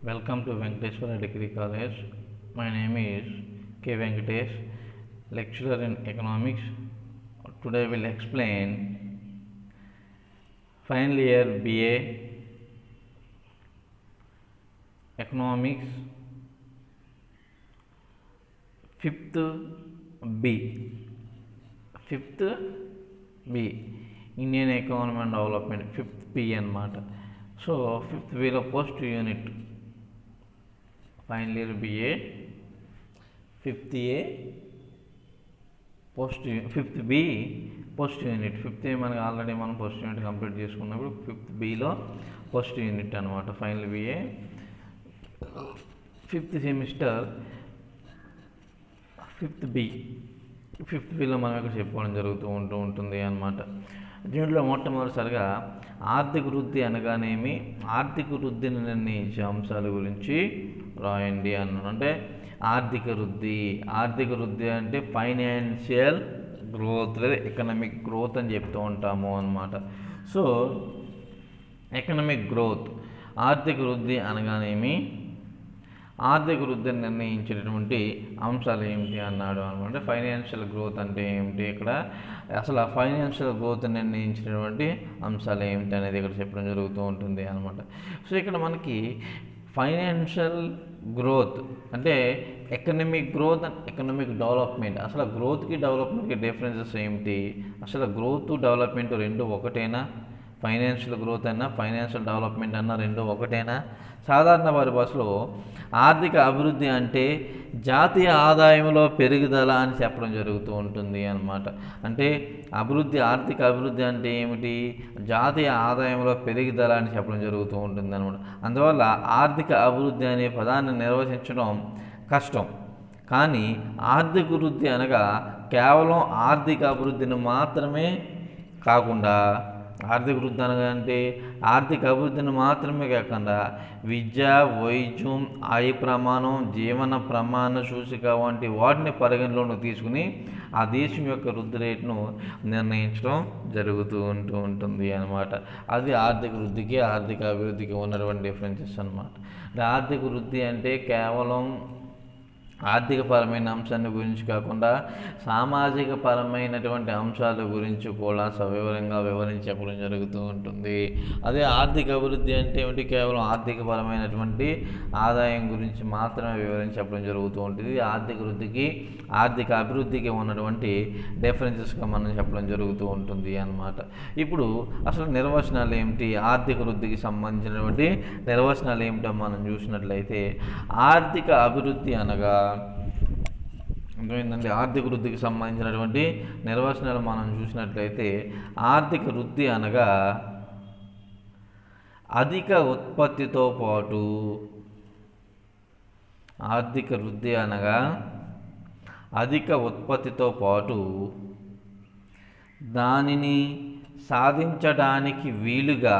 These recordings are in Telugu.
Welcome to Venkateswara Degree College. My name is K. Venkatesh, lecturer in economics. Today we'll explain final year BA economics fifth B Indian Economy and Development fifth B అన్నమాట. సో ఫిఫ్త్ బిలో post unit final year BA fifth A fifth B post unit. Fifth A మనకి ఆల్రెడీ మనం పోస్ట్ యూనిట్ కంప్లీట్ చేసుకున్నప్పుడు ఫిఫ్త్ బిలో పోస్ట్ యూనిట్ అనమాట. Final BA fifth semester fifth బిలో మనం ఇక్కడ చెప్పుకోవడం జరుగుతూ ఉంటుంది అన్నమాట. దీంట్లో మొట్టమొదటిసారిగా ఆర్థిక వృద్ధి అనగానేమి, ఆర్థిక వృద్ధిని నిర్ణయించే అంశాల గురించి రాయండి అన్నాను. అంటే ఆర్థిక వృద్ధి అంటే ఫైనాన్షియల్ గ్రోత్ లేదా ఎకనామిక్ గ్రోత్ అని చెప్తూ ఉంటాము అన్నమాట. సో ఎకనామిక్ గ్రోత్, ఆర్థిక వృద్ధి అనగానేమి, ఆర్థిక వృద్ధిని నిర్ణయించేటటువంటి అంశాలు ఏమిటి అన్నాడు అనమాట. ఫైనాన్షియల్ గ్రోత్ అంటే ఏమిటి, ఇక్కడ అసలు ఆ ఫైనాన్షియల్ గ్రోత్ నిర్ణయించినటువంటి అంశాలు ఏమిటి అనేది ఇక్కడ చెప్పడం జరుగుతూ ఉంటుంది అనమాట. సో ఇక్కడ మనకి ఫైనాన్షియల్ గ్రోత్ అంటే economic growth and economic development. అసలు గ్రోత్కి డెవలప్మెంట్కి డిఫరెన్సెస్ ఏమిటి, అసలు గ్రోత్ డెవలప్మెంట్ రెండు ఒకటేనా, ఫైనాన్షియల్ గ్రోత్ అన్నా ఫైనాన్షియల్ డెవలప్మెంట్ అన్నా రెండు ఒకటేనా? సాధారణ వారి భాషలో ఆర్థిక అభివృద్ధి అంటే జాతీయ ఆదాయంలో పెరుగుదల అని చెప్పడం జరుగుతూ ఉంటుంది అన్నమాట. అంటే ఆర్థిక అభివృద్ధి అంటే ఏమిటి, జాతీయ ఆదాయంలో పెరుగుదల అని చెప్పడం జరుగుతూ ఉంటుంది అన్నమాట. అందువల్ల ఆర్థిక అభివృద్ధి అనే పదాన్ని నిర్వచించడం కష్టం. కానీ ఆర్థిక వృద్ధి అనగా కేవలం ఆర్థిక అభివృద్ధిని మాత్రమే కాకుండా, ఆర్థిక వృద్ధి అనగా అంటే ఆర్థిక అభివృద్ధిని మాత్రమే కాకుండా విద్య, వైద్యం, ఆయ ప్రమాణం, జీవన ప్రమాణ సూచిక వంటి వాటిని పరిగణలోకి తీసుకుని ఆ దేశం యొక్క వృద్ధి రేటును నిర్ణయించడం జరుగుతూ ఉంటుంది అన్నమాట. అది ఆర్థిక వృద్ధికి ఆర్థిక అభివృద్ధికి ఉన్నటువంటి డిఫరెన్సెస్ అన్నమాట. ఆర్థిక వృద్ధి అంటే కేవలం ఆర్థికపరమైన అంశాన్ని గురించి కాకుండా సామాజిక పరమైనటువంటి అంశాల గురించి కూడా సవివరంగా వివరించడం జరుగుతూ ఉంటుంది. అదే ఆర్థిక అభివృద్ధి అంటే ఏమిటి, కేవలం ఆర్థికపరమైనటువంటి ఆదాయం గురించి మాత్రమే వివరించడం జరుగుతూ ఉంటుంది. ఆర్థిక వృద్ధికి ఆర్థిక అభివృద్ధికి ఉన్నటువంటి డిఫరెన్సెస్గా మనం చెప్పడం జరుగుతూ ఉంటుంది అన్నమాట. ఇప్పుడు అసలు నిర్వచనాలు ఏమిటి, ఆర్థిక వృద్ధికి సంబంధించినటువంటి నిర్వచనాలు ఏమిటో మనం చూసినట్లయితే, ఆర్థిక అభివృద్ధి అనగా ఏంటంటే ఆర్థిక వృద్ధికి సంబంధించినటువంటి నిర్వచనాలు మనం చూసినట్లయితే, ఆర్థిక వృద్ధి అనగా అధిక ఉత్పత్తితో పాటు, ఆర్థిక వృద్ధి అనగా అధిక ఉత్పత్తితో పాటు దానిని సాధించడానికి వీలుగా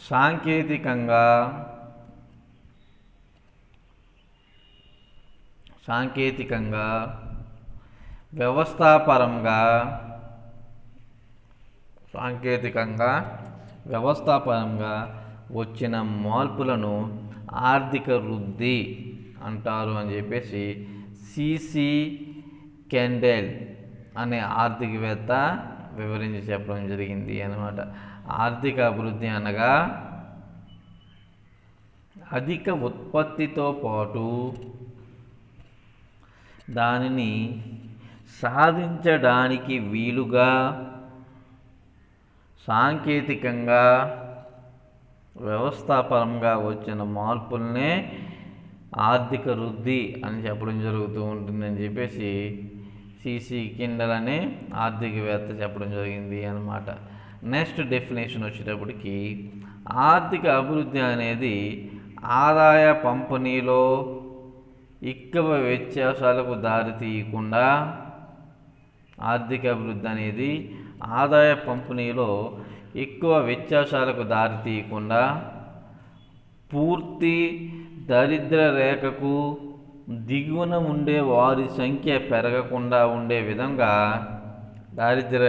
సాంకేతికంగా వ్యవస్థాపరంగా వచ్చిన మార్పులను ఆర్థిక వృద్ధి అంటారు అని చెప్పేసి సిసి కెండెల్ అనే ఆర్థికవేత్త వివరించి చెప్పడం జరిగింది అన్నమాట. ఆర్థిక అభివృద్ధి అనగా అధిక ఉత్పత్తితో పాటు దానిని సాధించడానికి వీలుగా సాంకేతికంగా వ్యవస్థాపరంగా వచ్చిన మార్పులనే ఆర్థిక వృద్ధి అని చెప్పడం జరుగుతూ ఉంటుందని చెప్పేసి సిసి కెండెల్ అనే ఆర్థికవేత్త చెప్పడం జరిగింది అన్నమాట. నెక్స్ట్ డెఫినేషన్ వచ్చేటప్పటికి, ఆర్థిక అభివృద్ధి అనేది ఆదాయ పంపిణీలో ఎక్కువ వ్యత్యాసాలకు దారితీయకుండా, ఆర్థిక అభివృద్ధి అనేది ఆదాయ పంపిణీలో ఎక్కువ వ్యత్యాసాలకు దారితీయకుండా పూర్తి దరిద్ర రేఖకు దిగువన ఉండే వారి సంఖ్య పెరగకుండా ఉండే విధంగా దారిద్ర్య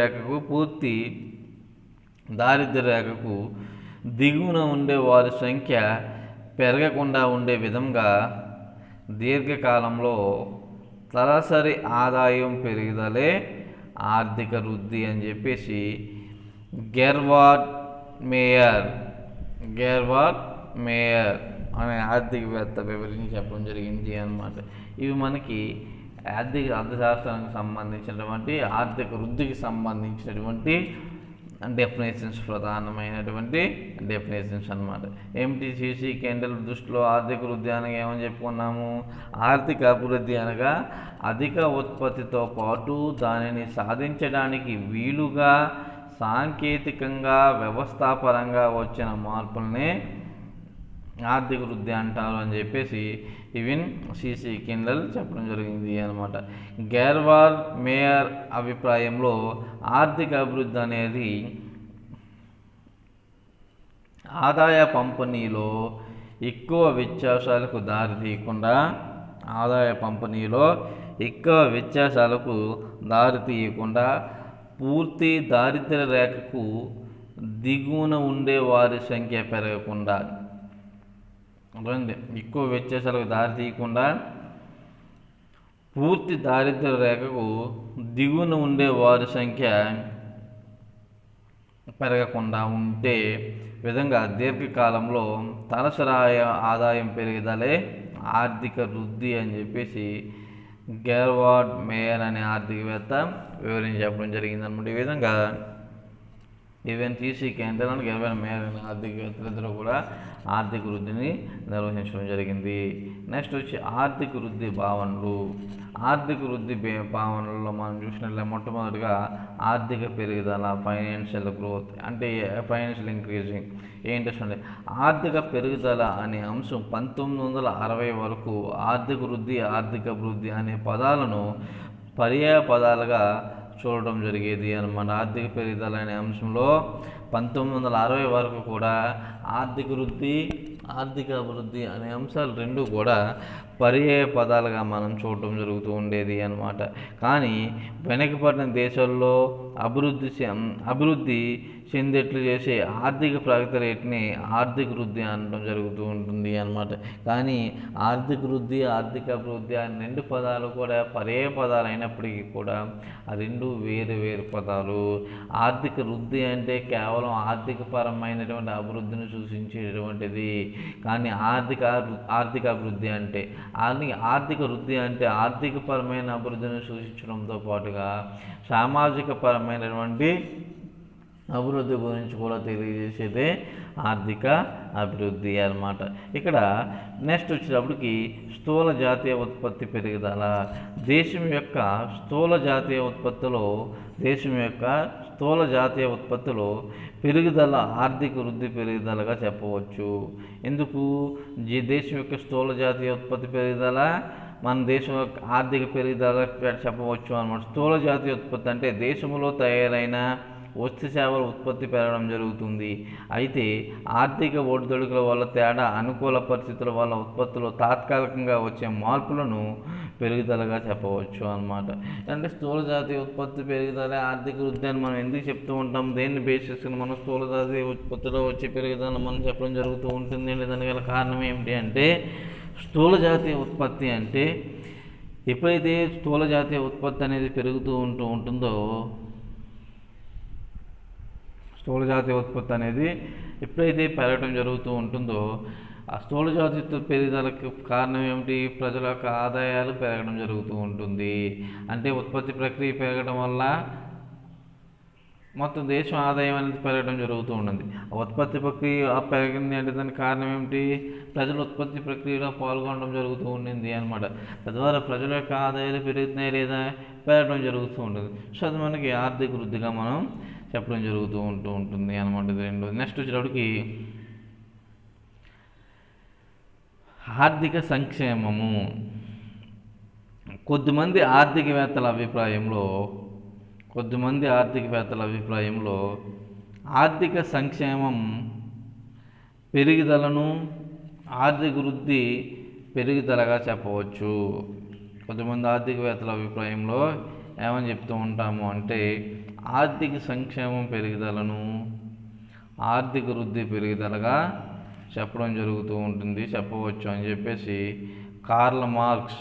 రేఖకు దిగువన ఉండే వారి సంఖ్య పెరగకుండా ఉండే విధంగా దీర్ఘకాలంలో తలసరి ఆదాయం పెరుగుదలే ఆర్థిక వృద్ధి అని చెప్పేసి గెర్వార్డ్ మేయర్ అనే ఆర్థికవేత్త వివరించి చెప్పడం జరిగింది అన్నమాట. ఇవి మనకి ఆర్థిక అర్థశాస్త్రానికి సంబంధించినటువంటి ఆర్థిక వృద్ధికి సంబంధించినటువంటి డెఫినేషన్స్, ప్రధానమైనటువంటి డెఫినేషన్స్ అన్నమాట. ఏమిటి? సిసి కెండల్ దృష్టిలో ఆర్థిక వృద్ధి అనగా ఏమని చెప్పుకున్నాము? ఆర్థిక అభివృద్ధి అనగా అధిక ఉత్పత్తితో పాటు దానిని సాధించడానికి వీలుగా సాంకేతికంగా వ్యవస్థాపరంగా వచ్చిన మార్పులనే ఆర్థిక వృద్ధి అంటారు అని చెప్పేసి ఈవెన్ సిసి కెండల్ చెప్పడం జరిగింది అన్నమాట. గెర్వార్డ్ మేయర్ అభిప్రాయంలో ఆర్థిక అభివృద్ధి అనేది ఆదాయ పంపిణీలో ఎక్కువ వ్యత్యాసాలకు దారితీయకుండా పూర్తి దారిద్ర్య రేఖకు దిగువన ఉండే వారి సంఖ్య పెరగకుండా, ఎక్కువ వ్యత్యాసాలకు దారితీయకుండా పూర్తి దారిద్ర్య రేఖకు దిగువన ఉండే వారి సంఖ్య పెరగకుండా ఉండే విధంగా దీర్ఘకాలంలో తలసరి ఆదాయం పెరుగుదలే ఆర్థిక వృద్ధి అని చెప్పేసి గెర్వార్డ్ మేయర్ అనే ఆర్థికవేత్త వివరించి చెప్పడం జరిగిందన్నమాట. ఈ విధంగా ఈవెన్ సిసి కెండల్ గెర్వార్డ్ మేయర్ అనే ఆర్థికవేత్తలిద్దరూ కూడా ఆర్థిక వృద్ధిని నిర్వహించడం జరిగింది. నెక్స్ట్ వచ్చి ఆర్థిక వృద్ధి భావనలు. ఆర్థిక వృద్ధి భావనల్లో మనం చూసినట్లయితే మొట్టమొదటిగా ఆర్థిక పెరుగుదల, ఫైనాన్షియల్ గ్రోత్ అంటే ఫైనాన్షియల్ ఇంక్రీజింగ్. ఏంటంటే ఆర్థిక పెరుగుదల అనే అంశం 1960 వరకు ఆర్థిక వృద్ధి, ఆర్థిక అభివృద్ధి అనే పదాలను పర్యాయ పదాలుగా చూడడం జరిగేది అన్నమాట. ఆర్థిక పెరుగుదల అనే అంశంలో 1960 వరకు కూడా ఆర్థిక వృద్ధి, ఆర్థిక అభివృద్ధి అనే అంశాలు రెండు కూడా పర్యాయ పదాలుగా మనం చూడటం జరుగుతూ ఉండేది అన్నమాట. కానీ వెనకబడిన దేశాల్లో అభివృద్ధి చెందేట్లు చేసే ఆర్థిక ప్రగతి రేటుని ఆర్థిక వృద్ధి అనడం జరుగుతూ ఉంటుంది అన్నమాట. కానీ ఆర్థిక వృద్ధి, ఆర్థిక అభివృద్ధి అనే రెండు పదాలు కూడా పర్యాయ పదాలు అయినప్పటికీ కూడా ఆ రెండు వేరు వేరు పదాలు. ఆర్థిక వృద్ధి అంటే కేవలం ఆర్థిక పరమైనటువంటి అభివృద్ధిని సూచించేటువంటిది. కానీ ఆర్థిక అభివృద్ధి అంటే ఆర్థిక వృద్ధి అంటే ఆర్థిక పరమైన అభివృద్ధిని సూచించడంతో పాటుగా సామాజిక పరమైనటువంటి అభివృద్ధి గురించి కూడా తెలియజేసేదే ఆర్థిక అభివృద్ధి అన్నమాట. ఇక్కడ నెక్స్ట్ వచ్చేటప్పటికి స్థూల జాతీయ ఉత్పత్తి పెరుగుదల. దేశం యొక్క స్థూల జాతీయ ఉత్పత్తిలో పెరుగుదల ఆర్థిక వృద్ధి పెరుగుదలగా చెప్పవచ్చు. ఎందుకు దేశం యొక్క స్థూల జాతీయ ఉత్పత్తి పెరుగుదల మన దేశం యొక్క ఆర్థిక పెరుగుదల చెప్పవచ్చు అన్నమాట. స్థూల జాతీయ ఉత్పత్తి అంటే దేశంలో తయారైన వస్తు సేవల ఉత్పత్తి పెరగడం జరుగుతుంది. అయితే ఆర్థిక ఒడిదుడుకుల వల్ల అనుకూల పరిస్థితుల వల్ల ఉత్పత్తిలో తాత్కాలికంగా వచ్చే మార్పులను పెరుగుదలగా చెప్పవచ్చు అన్నమాట. అంటే స్థూల జాతీయ ఉత్పత్తి పెరుగుదల ఆర్థిక వృద్ధి అని మనం ఎందుకు చెప్తూ ఉంటాం? దేన్ని బేస్ చేసుకుని మనం స్థూల జాతీయ ఉత్పత్తిలో వచ్చే పెరుగుదల మనం చెప్పడం జరుగుతూ ఉంటుంది. దానికి గల కారణం ఏమిటి అంటే స్థూల జాతీయ ఉత్పత్తి అంటే ఎప్పుడైతే స్థూల జాతీయ ఉత్పత్తి అనేది పెరుగుతూ ఉంటుందో, స్థూల జాతీయ ఉత్పత్తి అనేది ఎప్పుడైతే పెరగడం జరుగుతూ ఉంటుందో ఆ స్థూల జాతీయ పెరుగుదలకు కారణం ఏమిటి? ప్రజల యొక్క ఆదాయాలు పెరగడం జరుగుతూ ఉంటుంది. అంటే ఉత్పత్తి ప్రక్రియ పెరగడం వల్ల మొత్తం దేశం ఆదాయం అనేది పెరగడం జరుగుతూ ఉంటుంది. ఆ ఉత్పత్తి ప్రక్రియ పెరిగింది అంటే దానికి కారణం ఏమిటి? ప్రజలు ఉత్పత్తి ప్రక్రియలో పాల్గొనడం జరుగుతూ ఉండింది అనమాట. తద్వారా ప్రజల యొక్క ఆదాయాలు పెరుగుతున్నాయి లేదా పెరగడం జరుగుతూ ఉంటుంది. సో అది మనకి ఆర్థిక వృద్ధిగా మనం చెప్పడం జరుగుతూ ఉంటుంది అనమాట. ఇది రెండు. నెక్స్ట్ వచ్చేటప్పటికి ఆర్థిక సంక్షేమము. కొద్దిమంది ఆర్థికవేత్తల అభిప్రాయంలో ఆర్థిక సంక్షేమం పెరుగుదలను, ఆర్థిక వృద్ధి పెరుగుదలగా చెప్పవచ్చు. కొంతమంది ఆర్థికవేత్తల అభిప్రాయంలో ఏమని చెప్తూ ఉంటాము అంటే ఆర్థిక సంక్షేమం పెరుగుదలను ఆర్థిక వృద్ధి పెరుగుదలగా చెప్పడం జరుగుతూ ఉంటుంది, చెప్పవచ్చు అని చెప్పేసి కార్ల్ మార్క్స్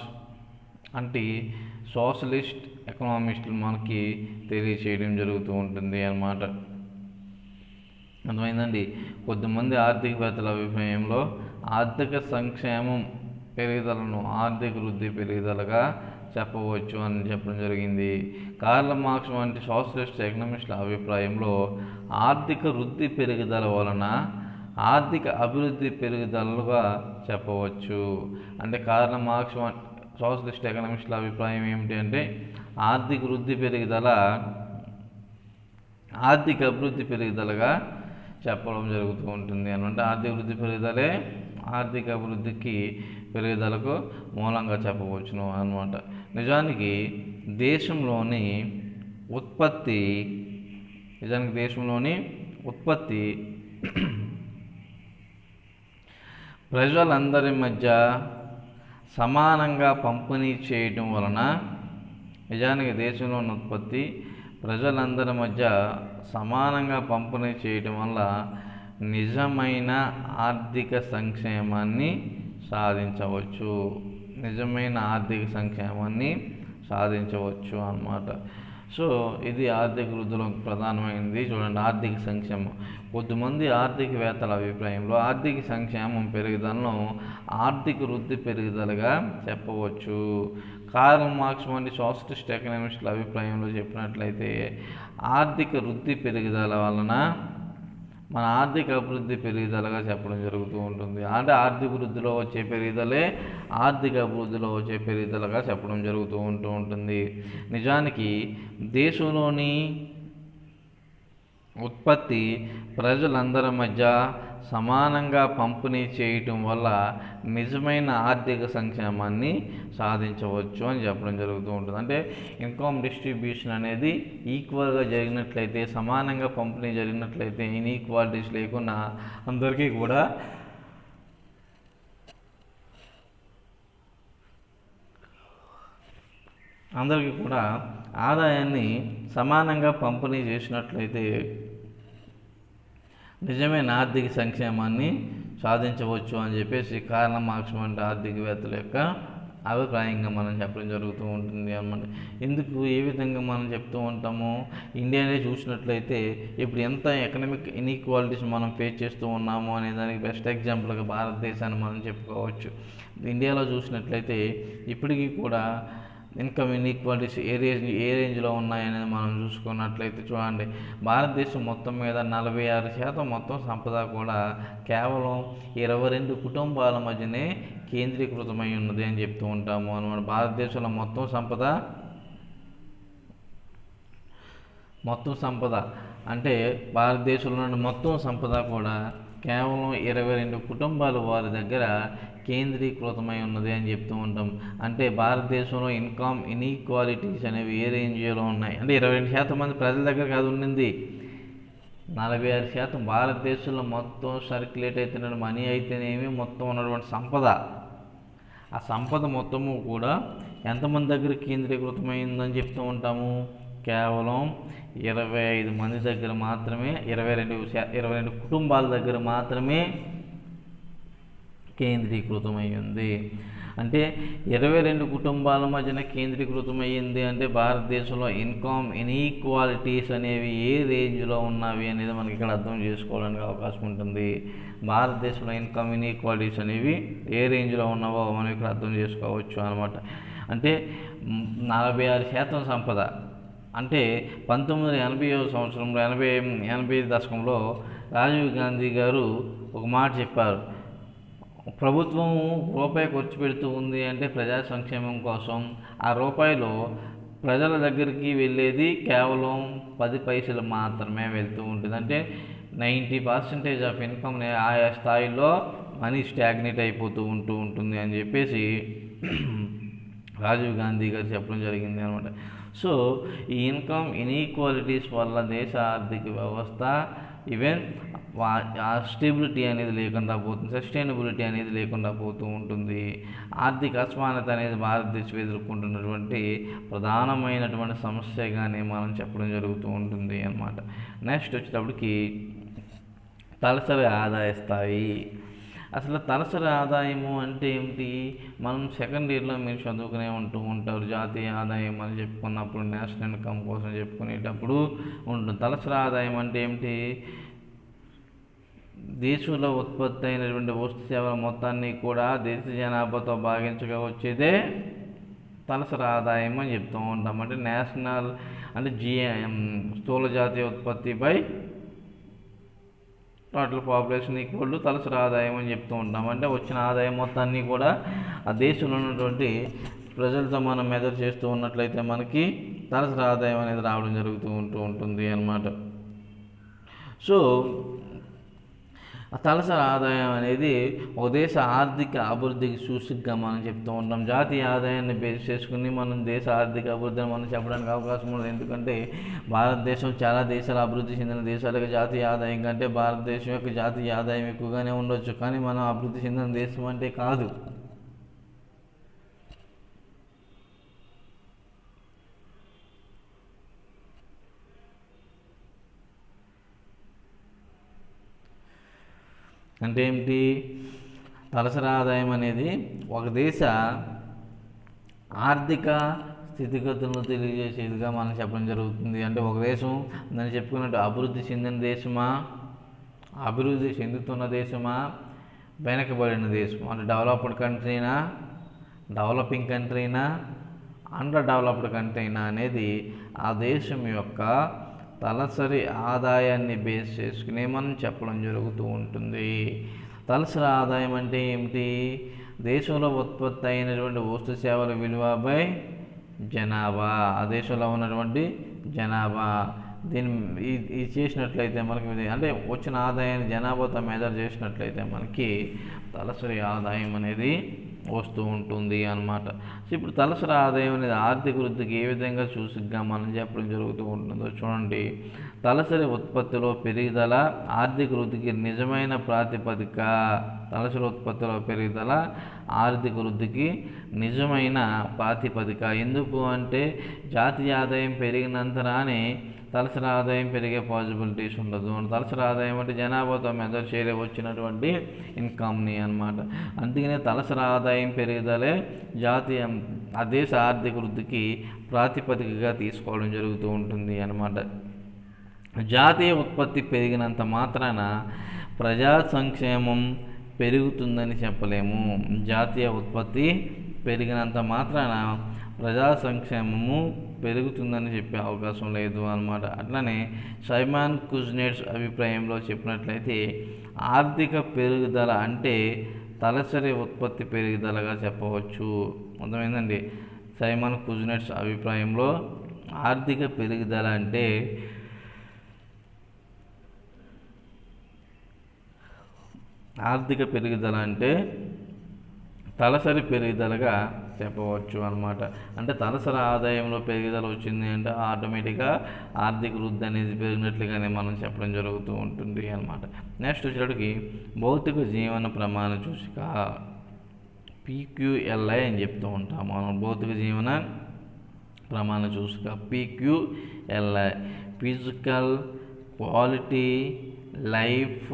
అంటే సోషలిస్ట్ ఎకనామిస్టులు మనకి తెలియచేయడం జరుగుతూ ఉంటుంది అన్నమాట. అర్థమైందండి. కొద్దిమంది ఆర్థికవేత్తల అభిప్రాయంలో ఆర్థిక సంక్షేమం పెరుగుదలను ఆర్థిక వృద్ధి పెరుగుదలగా చెప్పవచ్చు అని చెప్పడం జరిగింది. కార్ల్ మార్క్స్ వంటి సోషలిస్ట్ ఎకనామిస్టుల అభిప్రాయంలో ఆర్థిక వృద్ధి పెరుగుదల వలన ఆర్థిక అభివృద్ధి పెరుగుదలగా చెప్పవచ్చు. అంటే కార్ల్ మార్క్స్ సోషలిస్ట్ ఎకనామిస్టుల అభిప్రాయం ఏమిటి అంటే ఆర్థిక వృద్ధి పెరుగుదల ఆర్థిక అభివృద్ధి పెరుగుదలగా చెప్పడం జరుగుతూ ఉంటుంది అనమాట. ఆర్థిక వృద్ధి పెరుగుదలే ఆర్థిక అభివృద్ధికి పెరుగుదలకు మూలంగా చెప్పవచ్చును అన్నమాట. నిజానికి దేశంలోని ఉత్పత్తి ప్రజలందరి మధ్య సమానంగా పంపిణీ చేయటం వలన నిజానికి దేశంలోని ఉత్పత్తి ప్రజలందరి మధ్య సమానంగా పంపిణీ చేయటం వల్ల నిజమైన ఆర్థిక సంక్షేమాన్ని సాధించవచ్చు అన్నమాట. సో ఇది ఆర్థిక వృద్ధిలో ప్రధానమైనది. చూడండి, ఆర్థిక సంక్షేమం. కొద్దిమంది ఆర్థికవేత్తల అభిప్రాయంలో ఆర్థిక సంక్షేమం పెరుగుదలను ఆర్థిక వృద్ధి పెరుగుదలగా చెప్పవచ్చు. కార్ల్ మార్క్స్ వంటి సోషలిస్ట్ ఎకనామిస్టుల అభిప్రాయంలో చెప్పినట్లయితే ఆర్థిక వృద్ధి పెరుగుదల వలన మన ఆర్థిక అభివృద్ధి పెరుగుదలగా చెప్పడం జరుగుతూ ఉంటుంది. అంటే ఆర్థిక వృద్ధిలో వచ్చే పెరుగుదలే ఆర్థిక అభివృద్ధిలో వచ్చే పెరుగుదలగా చెప్పడం జరుగుతూ ఉంటుంది. నిజానికి దేశంలోని ఉత్పత్తి ప్రజలందరి మధ్య సమానంగా పంపిణీ చేయటం వల్ల నిజమైన ఆర్థిక సంక్షేమాన్ని సాధించవచ్చు అని చెప్పడం జరుగుతూ ఉంటుంది. అంటే ఇన్కమ్ డిస్ట్రిబ్యూషన్ అనేది ఈక్వల్గా జరిగినట్లయితే, సమానంగా పంపిణీ జరిగినట్లయితే, ఇన్ఈక్వాలిటీస్ లేకుండా అందరికీ కూడా ఆదాయాన్ని సమానంగా పంపిణీ చేసినట్లయితే నిజమైన ఆర్థిక సంక్షేమాన్ని సాధించవచ్చు అని చెప్పేసి కార్ల్ మార్క్స్ వంటి ఆర్థికవేత్తల యొక్క అభిప్రాయంగా మనం చెప్పడం జరుగుతూ ఉంటుంది అన్నమాట. ఎందుకు ఏ విధంగా మనం చెప్తూ ఉంటాము, ఇండియానే చూసినట్లయితే ఇప్పుడు ఎంత ఎకనామిక్ ఇన్ఈక్వాలిటీస్ మనం ఫేస్ చేస్తూ ఉన్నాము అనే దానికి బెస్ట్ ఎగ్జాంపుల్గా భారతదేశాన్ని మనం చెప్పుకోవచ్చు. ఇండియాలో చూసినట్లయితే ఇప్పటికీ కూడా ఇన్కమ్ ఇన్ఈక్వాలిటీస్ ఏ రేంజ్లో ఉన్నాయనేది మనం చూసుకున్నట్లయితే చూడండి, భారతదేశం మొత్తం మీద 46% మొత్తం సంపద కూడా కేవలం 22 కుటుంబాల మధ్యనే కేంద్రీకృతమై ఉన్నది అని చెప్తూ ఉంటాము అన్నమాట. భారతదేశంలో మొత్తం సంపద అంటే భారతదేశంలోని మొత్తం సంపద కూడా కేవలం 22 కుటుంబాల వారి దగ్గర కేంద్రీకృతమై ఉన్నది అని చెప్తూ ఉంటాం. అంటే భారతదేశంలో ఇన్కమ్ ఇన్ఈక్వాలిటీస్ అనేవి ఏ రేంజ్లో ఉన్నాయి అంటే 22% మంది ప్రజల దగ్గర కాదు ఉండింది, 46% భారతదేశంలో మొత్తం సర్క్యులేట్ అవుతున్న మనీ అయితేనేమి మొత్తం ఉన్నటువంటి సంపద, ఆ సంపద మొత్తము కూడా ఎంతమంది దగ్గర కేంద్రీకృతమైందని చెప్తూ ఉంటాము, కేవలం 25 మంది దగ్గర మాత్రమే, 22 కుటుంబాల దగ్గర మాత్రమే కేంద్రీకృతమై ఉంది. అంటే 22 కుటుంబాల మధ్యన కేంద్రీకృతమైంది అంటే భారతదేశంలో ఇన్కమ్ ఇన్ఈక్వాలిటీస్ అనేవి ఏ రేంజ్లో ఉన్నవి అనేది మనకి ఇక్కడ అర్థం చేసుకోవడానికి అవకాశం ఉంటుంది. భారతదేశంలో ఇన్కమ్ ఇన్ఈక్వాలిటీస్ అనేవి ఏ రేంజ్లో ఉన్నావో మనం ఇక్కడ అర్థం చేసుకోవచ్చు అన్నమాట. అంటే 46% సంపద అంటే 1980 సంవత్సరంలో 80 దశకంలో రాజీవ్ గాంధీ గారు ఒక మాట చెప్పారు, ప్రభుత్వం రూపాయి ఖర్చు పెడుతూ ఉంది అంటే ప్రజా సంక్షేమం కోసం, ఆ రూపాయలు ప్రజల దగ్గరికి వెళ్ళేది కేవలం 10 పైసలు మాత్రమే వెళ్తూ ఉంటుంది. అంటే 90% ఆఫ్ ఇన్కమ్ ఆయా స్థాయిలో మనీ స్టాగ్నేట్ అయిపోతూ ఉంటుంది అని చెప్పేసి రాజీవ్ గాంధీ గారు చెప్పడం జరిగింది అనమాట. సో ఈ ఇన్కమ్ ఇన్ఈక్వాలిటీస్ వల్ల దేశ ఆర్థిక వ్యవస్థ ఈవెన్ ఆ స్టెబిలిటీ అనేది లేకుండా పోతుంది, సస్టైనబిలిటీ అనేది లేకుండా పోతూ ఉంటుంది. ఆర్థిక అసమానత అనేది భారతదేశం ఎదుర్కొంటున్నటువంటి ప్రధానమైనటువంటి సమస్యగానే మనం చెప్పడం జరుగుతూ ఉంటుంది అన్నమాట. నెక్స్ట్ వచ్చేటప్పటికి తలసరి ఆదాయ స్థాయి. అసలు తలసరి ఆదాయము అంటే ఏమిటి? మనం సెకండ్ ఇయర్లో మీరు చదువుకునే ఉంటారు. జాతీయ ఆదాయం అని చెప్పుకున్నప్పుడు, నేషనల్ ఇన్కమ్ కోసం చెప్పుకునేటప్పుడు ఉంటుంది. తలసరి ఆదాయం అంటే ఏమిటి? దేశంలో ఉత్పత్తి అయినటువంటి వస్తు సేవల మొత్తాన్ని కూడా దేశ జనాభాతో భాగించగా వచ్చేదే తలసరి ఆదాయం అని చెప్తూ ఉంటాం. అంటే నేషనల్ అంటే స్థూల జాతీయ ఉత్పత్తిపై టోటల్ పాపులేషన్ ఈక్వల్ టు తలసరి ఆదాయం అని చెప్తూ ఉంటాం. అంటే వచ్చిన ఆదాయం మొత్తాన్ని కూడా ఆ దేశంలో ఉన్నటువంటి ప్రజలతో మనం మెజర్ చేస్తూ ఉన్నట్లయితే మనకి తలసరి ఆదాయం అనేది రావడం జరుగుతూ ఉంటుంది అన్నమాట. సో తలసరి ఆదాయం అనేది ఒక దేశ ఆర్థిక అభివృద్ధికి సూచికగా మనం చెప్తూ ఉంటాం. జాతీయ ఆదాయాన్ని బేస్ చేసుకుని మనం దేశ ఆర్థిక అభివృద్ధిని మనం చెప్పడానికి అవకాశం ఉండదు. ఎందుకంటే భారతదేశం చాలా దేశాలు అభివృద్ధి చెందిన దేశాలకు జాతీయ ఆదాయం కంటే భారతదేశం యొక్క జాతీయ ఆదాయం ఎక్కువగానే ఉండొచ్చు, కానీ మనం అభివృద్ధి చెందిన దేశం అంటే కాదు. అంటే ఏమిటి? తలసరి ఆదాయం అనేది ఒక దేశ ఆర్థిక స్థితిగతులను తెలియజేసేదిగా మనం చెప్పడం జరుగుతుంది. అంటే ఒక దేశం నేను చెప్పుకున్నట్టు అభివృద్ధి చెందిన దేశమా, అభివృద్ధి చెందుతున్న దేశమా, వెనకబడిన దేశమా, అంటే డెవలప్డ్ కంట్రీనా, డెవలపింగ్ కంట్రీనా, అండర్ డెవలప్డ్ కంట్రీనా అనేది ఆ దేశం యొక్క తలసరి ఆదాయాన్ని బేస్ చేసుకుని మనం చెప్పడం జరుగుతూ ఉంటుంది. తలసరి ఆదాయం అంటే ఏమిటి? దేశంలో ఉత్పత్తి అయినటువంటి వస్తు సేవల విలువపై జనాభా, ఆ దేశంలో ఉన్నటువంటి జనాభా ఇది చేసినట్లయితే మనకి అంటే వచ్చిన ఆదాయాన్ని జనాభాతో మెజర్ చేసినట్లయితే మనకి తలసరి ఆదాయం అనేది వస్తూ ఉంటుంది అన్నమాట. సో ఇప్పుడు తలసరి ఆదాయం అనేది ఆర్థిక వృద్ధికి ఏ విధంగా సూచికగా మనం చెప్పడం జరుగుతూ ఉంటుందో చూడండి. తలసరి ఉత్పత్తిలో పెరుగుదల ఆర్థిక వృద్ధికి నిజమైన ప్రాతిపదిక. తలసరి ఉత్పత్తిలో పెరుగుదల ఆర్థిక వృద్ధికి నిజమైన ప్రాతిపదిక. ఎందుకు అంటే జాతీయ ఆదాయం పెరిగినంతరానే తలసరి ఆదాయం పెరిగే పాసిబిలిటీస్ ఉండదు. తలసరి ఆదాయం అంటే జనాభాతో మెజర్ చేయలే వచ్చినటువంటి ఇన్కమ్ని అన్నమాట. అందుకనే తలసరి ఆదాయం పెరుగుదలే జాతీయ ఆ దేశ ఆర్థిక వృద్ధికి ప్రాతిపదికగా తీసుకోవడం జరుగుతూ ఉంటుంది అన్నమాట. జాతీయ ఉత్పత్తి పెరిగినంత మాత్రాన ప్రజా సంక్షేమం పెరుగుతుందని చెప్పలేము. జాతీయ ఉత్పత్తి పెరిగినంత మాత్రాన ప్రజా సంక్షేమము పెరుగుతుందని చెప్పే అవకాశం లేదు అన్నమాట. అట్లనే సైమన్ కుజ్నెట్స్ అభిప్రాయంలో చెప్పినట్లయితే ఆర్థిక పెరుగుదల అంటే తలసరి ఉత్పత్తి పెరుగుదలగా చెప్పవచ్చు. అర్థమైందండి? సైమన్ కుజ్నెట్స్ అభిప్రాయంలో ఆర్థిక పెరుగుదల అంటే తలసరి పెరుగుదలగా చెప్పవచ్చు అన్నమాట. అంటే తలసరి ఆదాయంలో పెరుగుదల వచ్చింది అంటే ఆటోమేటిక్గా ఆర్థిక వృద్ధి అనేది పెరిగినట్లుగానే మనం చెప్పడం జరుగుతూ ఉంటుంది అన్నమాట. నెక్స్ట్ వచ్చేటప్పటికి భౌతిక జీవన ప్రమాణ సూచిక PQLI అని చెప్తూ ఉంటాం మనం. భౌతిక జీవన ప్రమాణ సూచిక PQLI, physical quality life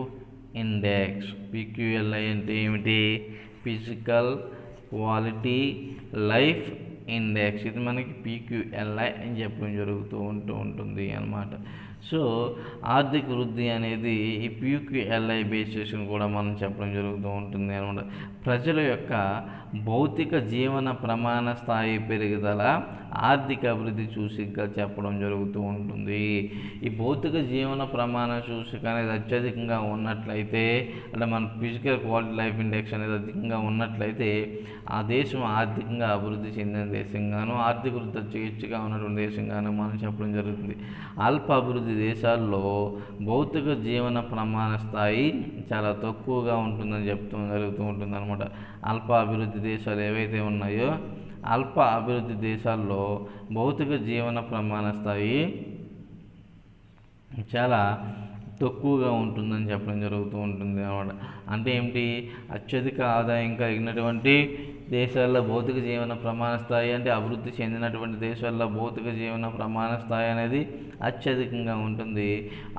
index. PQLI అంటే ఏమిటి? Physical quality life index. ఇది మనకి PQLI అని చెప్పడం జరుగుతూ ఉంటుంది అన్నమాట. సో ఆర్థిక వృద్ధి అనేది ఈ PQLI బేస్ చేసుకుని కూడా మనం చెప్పడం జరుగుతూ ఉంటుంది అన్నమాట. ప్రజల యొక్క భౌతిక జీవన ప్రమాణ స్థాయి పెరుగుదల ఆర్థిక అభివృద్ధి సూచికగా చెప్పడం జరుగుతూ ఉంటుంది. ఈ భౌతిక జీవన ప్రమాణ సూచిక అనేది అత్యధికంగా ఉన్నట్లయితే, అంటే మన ఫిజికల్ క్వాలిటీ లైఫ్ ఇండెక్స్ అనేది అధికంగా ఉన్నట్లయితే ఆ దేశం ఆర్థికంగా అభివృద్ధి చెందిన దేశంగాను, ఆర్థిక వృద్ధి అత్యధికంగా ఉన్నటువంటి దేశంగాను మనం చెప్పడం జరుగుతుంది. అల్ప అభివృద్ధి దేశాల్లో భౌతిక జీవన ప్రమాణ స్థాయి చాలా తక్కువగా ఉంటుందని జరుగుతూ ఉంటుంది అనమాట. అల్ప అభివృద్ధి దేశాలు ఏవైతే ఉన్నాయో అల్ప అభివృద్ధి దేశాల్లో భౌతిక జీవన ప్రమాణ స్థాయి చాలా తక్కువగా ఉంటుందని చెప్పడం జరుగుతూ ఉంటుంది అన్నమాట. అంటే ఏమిటి, అత్యధిక ఆదాయం కలిగినటువంటి దేశాల్లో భౌతిక జీవన ప్రమాణ స్థాయి, అంటే అభివృద్ధి చెందినటువంటి దేశాల్లో భౌతిక జీవన ప్రమాణ స్థాయి అనేది అత్యధికంగా ఉంటుంది.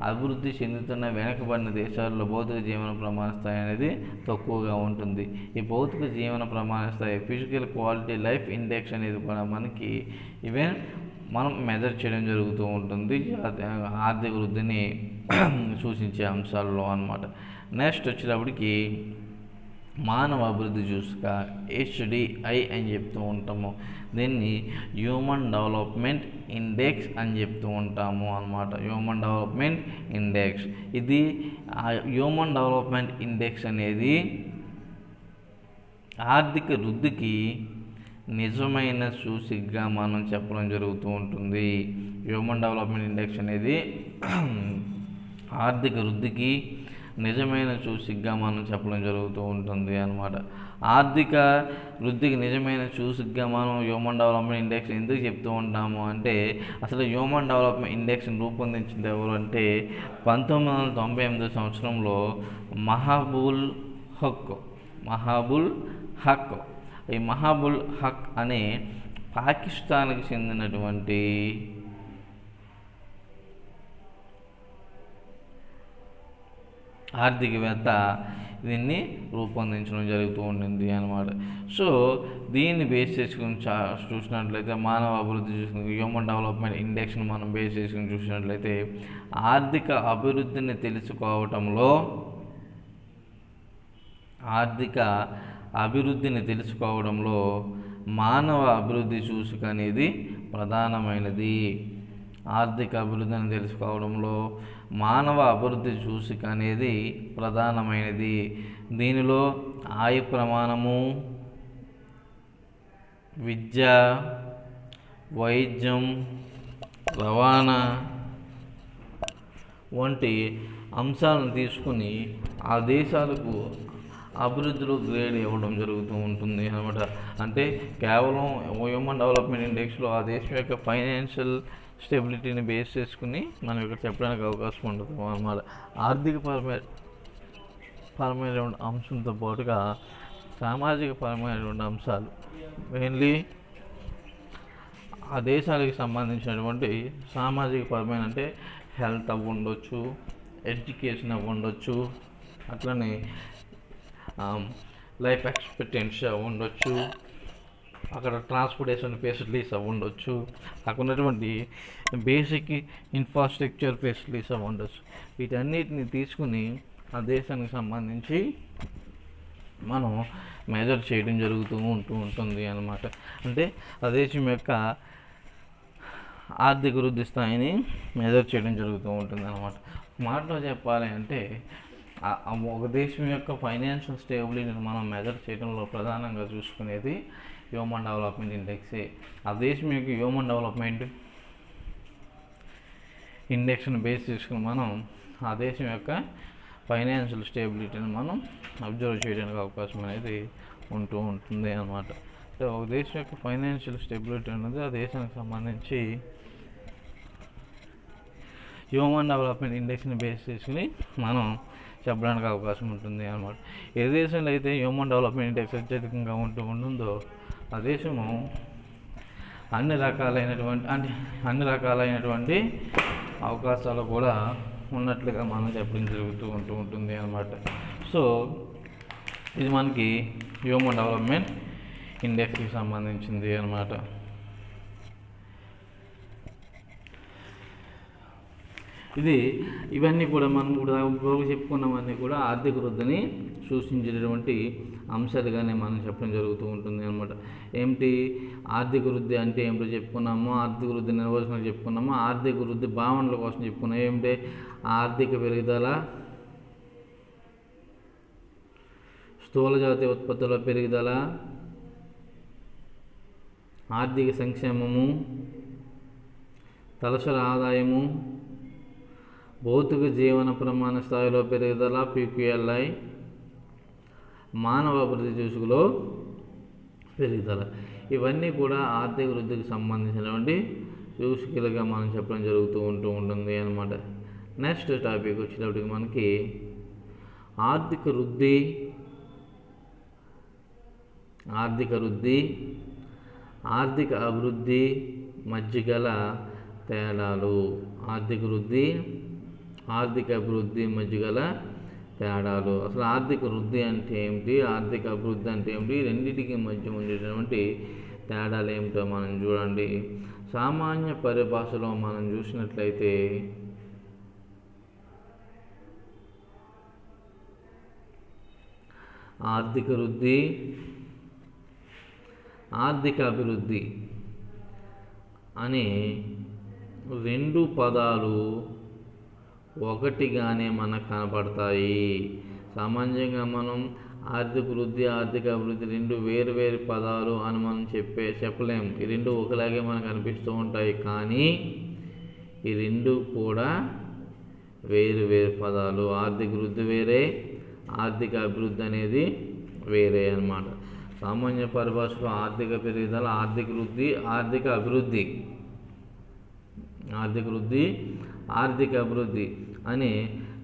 అభివృద్ధి చెందుతున్న వెనుకబడిన దేశాల్లో భౌతిక జీవన ప్రమాణ స్థాయి అనేది తక్కువగా ఉంటుంది. ఈ భౌతిక జీవన ప్రమాణ స్థాయి ఫిజికల్ క్వాలిటీ లైఫ్ ఇండెక్స్ అనేది కూడా మనకి ఈవెన్ మనం మెజర్ చేయడం జరుగుతూ ఉంటుంది ఆర్థిక వృద్ధిని సూచించే అంశాల్లో అన్నమాట. నెక్స్ట్ వచ్చేటప్పటికి మానవ అభివృద్ధి సూచిక HDI అని చెప్తూ ఉంటాము. దీన్ని హ్యూమన్ డెవలప్మెంట్ ఇండెక్స్ అని చెప్తూ ఉంటాము అన్నమాట. హ్యూమన్ డెవలప్మెంట్ ఇండెక్స్, ఇది హ్యూమన్ డెవలప్మెంట్ ఇండెక్స్ అనేది ఆర్థిక వృద్ధికి నిజమైన సూచికగా మనం చెప్పడం జరుగుతూ ఉంటుంది. హ్యూమన్ డెవలప్మెంట్ ఇండెక్స్ అనేది ఆర్థిక వృద్ధికి నిజమైన సూచికగా మనం చెప్పడం జరుగుతూ ఉంటుంది అన్నమాట. ఆర్థిక వృద్ధికి నిజమైన సూచికగా మనం హ్యూమన్ డెవలప్మెంట్ ఇండెక్స్ ఎందుకు చెప్తూ ఉంటాము అంటే, అసలు హ్యూమన్ డెవలప్మెంట్ ఇండెక్స్ని రూపొందించింది ఎవరు అంటే 1998 సంవత్సరంలో మహబూల్ హక్. ఈ మహబూల్ హక్ అనే పాకిస్తాన్కి చెందినటువంటి ఆర్థికవేత్త దీన్ని రూపొందించడం జరుగుతూ ఉంటుంది అన్నమాట. సో దీన్ని బేస్ చేసుకుని చూసినట్లయితే మానవ అభివృద్ధి చూసుకుని హ్యూమన్ డెవలప్మెంట్ ఇండెక్స్ని మనం బేస్ చేసుకుని చూసినట్లయితే ఆర్థిక అభివృద్ధిని తెలుసుకోవడంలో మానవ అభివృద్ధి సూచిక అనేది ప్రధానమైనది. ఆర్థిక అభివృద్ధిని తెలుసుకోవడంలో మానవ అభివృద్ధి సూచిక అనేది ప్రధానమైనది. దీనిలో ఆయ ప్రమాణము, విద్య, వైద్యం, రవాణా వంటి అంశాలను తీసుకుని ఆ దేశాలకు అభివృద్ధిలో గ్రేడ్ ఇవ్వడం జరుగుతూ ఉంటుంది అన్నమాట. అంటే కేవలం హ్యూమన్ డెవలప్మెంట్ ఇండెక్స్లో ఆ దేశం యొక్క ఫైనాన్షియల్ స్టెబిలిటీని బేస్ చేసుకుని మనం ఇక్కడ చెప్పడానికి అవకాశం ఉంటుంది అన్నమాట. ఆర్థిక పరమైనటువంటి అంశంతో పాటుగా సామాజిక పరమైనటువంటి అంశాలు, మెయిన్లీ ఆ దేశాలకు సంబంధించినటువంటి సామాజిక పరమైన అంటే హెల్త్ అవి ఉండొచ్చు, ఎడ్యుకేషన్ అవి ఉండొచ్చు, అట్లనే లైఫ్ ఎక్స్పెక్టెన్సీ అవి ఉండొచ్చు, అక్కడ ట్రాన్స్పోర్టేషన్ ఫెసిలిటీస్ అవి ఉండొచ్చు, అక్కడ ఉన్నటువంటి బేసిక్ ఇన్ఫ్రాస్ట్రక్చర్ ఫెసిలిటీస్ అవి ఉండొచ్చు. వీటన్నిటిని తీసుకుని ఆ దేశానికి సంబంధించి మనం మెజర్ చేయడం జరుగుతూ ఉంటుంది అన్నమాట. అంటే ఆ దేశం యొక్క ఆర్థిక వృద్ధి స్థాయిని మెజర్ చేయడం జరుగుతూ ఉంటుంది అన్నమాట. మాటలో చెప్పాలి అంటే ఒక దేశం యొక్క ఫైనాన్షియల్ స్టేబిలిటీని మనం మెజర్ చేయడంలో ప్రధానంగా చూసుకునేది హ్యూమన్ డెవలప్మెంట్ ఇండెక్సే. ఆ దేశం యొక్క హ్యూమన్ డెవలప్మెంట్ ఇండెక్స్ని బేస్ చేసుకుని మనం ఆ దేశం యొక్క ఫైనాన్షియల్ స్టేబిలిటీని మనం అబ్జర్వ్ చేయడానికి అవకాశం అనేది ఉంటుంది అన్నమాట. సో ఒక దేశం యొక్క ఫైనాన్షియల్ స్టెబిలిటీ అనేది ఆ దేశానికి సంబంధించి హ్యూమన్ డెవలప్మెంట్ ఇండెక్స్ని బేస్ చేసుకుని మనం చెప్పడానికి అవకాశం ఉంటుంది అన్నమాట. ఏ దేశంలో అయితే హ్యూమన్ డెవలప్మెంట్ ఇండెక్స్ అత్యధికంగా ఉంటుందో ఆ దేశము అన్ని రకాలైనటువంటి అవకాశాలు కూడా ఉన్నట్లుగా మనం చెప్పడం జరుగుతూ ఉంటుంది అన్నమాట. సో ఇది మనకి హ్యూమన్ డెవలప్మెంట్ ఇండెక్స్కి సంబంధించింది అన్నమాట. ఇవన్నీ కూడా మనం కూడా చెప్పుకున్నవన్నీ కూడా ఆర్థిక వృద్ధిని సూచించేటటువంటి అంశాలుగానే మనం చెప్పడం జరుగుతూ ఉంటుంది అన్నమాట. ఏమిటి ఆర్థిక వృద్ధి అంటే ఏమిటో చెప్పుకున్నాము, ఆర్థిక వృద్ధి నిర్వచనం చెప్పుకున్నాము, ఆర్థిక వృద్ధి భావనల కోసం చెప్పుకున్నాము. ఏమిటి ఆర్థిక పెరుగుదల, స్థూల జాతీయ ఉత్పత్తుల పెరుగుదల, ఆర్థిక సంక్షేమము, తలసరి ఆదాయము, భౌతిక జీవన ప్రమాణ స్థాయిలో పెరుగుదల PQLI, మానవ అభివృద్ధి సూచికలో పెరుగుదల. ఇవన్నీ కూడా ఆర్థిక వృద్ధికి సంబంధించినటువంటి సూచికలుగా మనం చెప్పడం జరుగుతూ ఉంటుంది అన్నమాట. నెక్స్ట్ టాపిక్ వచ్చేటప్పటికి మనకి ఆర్థిక వృద్ధి, ఆర్థిక అభివృద్ధి మధ్య గల తేడాలు. ఆర్థిక వృద్ధి, ఆర్థిక అభివృద్ధి మధ్య గల తేడాలు. అసలు ఆర్థిక వృద్ధి అంటే ఏమిటి, ఆర్థిక అభివృద్ధి అంటే ఏమిటి, రెండింటికి మధ్య ఉండేటువంటి తేడాలు ఏమిటో మనం చూడండి. సామాన్య పరిభాషలో మనం చూసినట్లయితే ఆర్థిక వృద్ధి, ఆర్థిక అభివృద్ధి అనే రెండు పదాలు ఒకటిగానే మనకు కనపడతాయి. సామాన్యంగా మనం ఆర్థిక వృద్ధి, ఆర్థిక అభివృద్ధి రెండు వేరు వేరు పదాలు అని మనం చెప్పలేము. ఈ రెండు ఒకలాగే మనకు అనిపిస్తూ ఉంటాయి, కానీ ఈ రెండు కూడా వేరు వేరు పదాలు. ఆర్థిక వృద్ధి వేరే, ఆర్థిక అభివృద్ధి అనేది వేరే అన్నమాట. సామాన్య పరిభాషలో ఆర్థిక పెరుగుదల, ఆర్థిక వృద్ధి, ఆర్థిక అభివృద్ధి, ఆర్థిక వృద్ధి, ఆర్థిక అభివృద్ధి అనే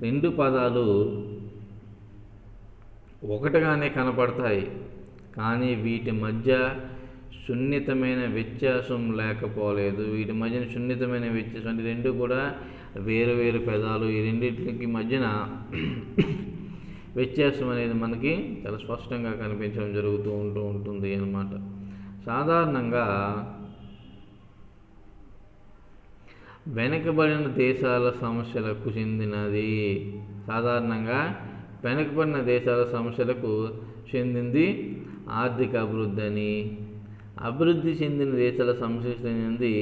రెండు పదాలు ఒకటిగానే కనపడతాయి, కానీ వీటి మధ్య సున్నితమైన వ్యత్యాసం లేకపోలేదు. వీటి మధ్యన సున్నితమైన వ్యత్యాసం అంటే రెండు కూడా వేరు వేరు పదాలు. ఈ రెండింటికి మధ్యన వ్యత్యాసం అనేది మనకి చాలా స్పష్టంగా కనిపించడం జరుగుతూ ఉంటుంది అన్నమాట. సాధారణంగా వెనుకబడిన దేశాల సమస్యలకు చెందినది. సాధారణంగా వెనుకబడిన దేశాల సమస్యలకు చెందింది ఆర్థిక అభివృద్ధి అని, అభివృద్ధి చెందిన దేశాల సమస్యలకు చెందింది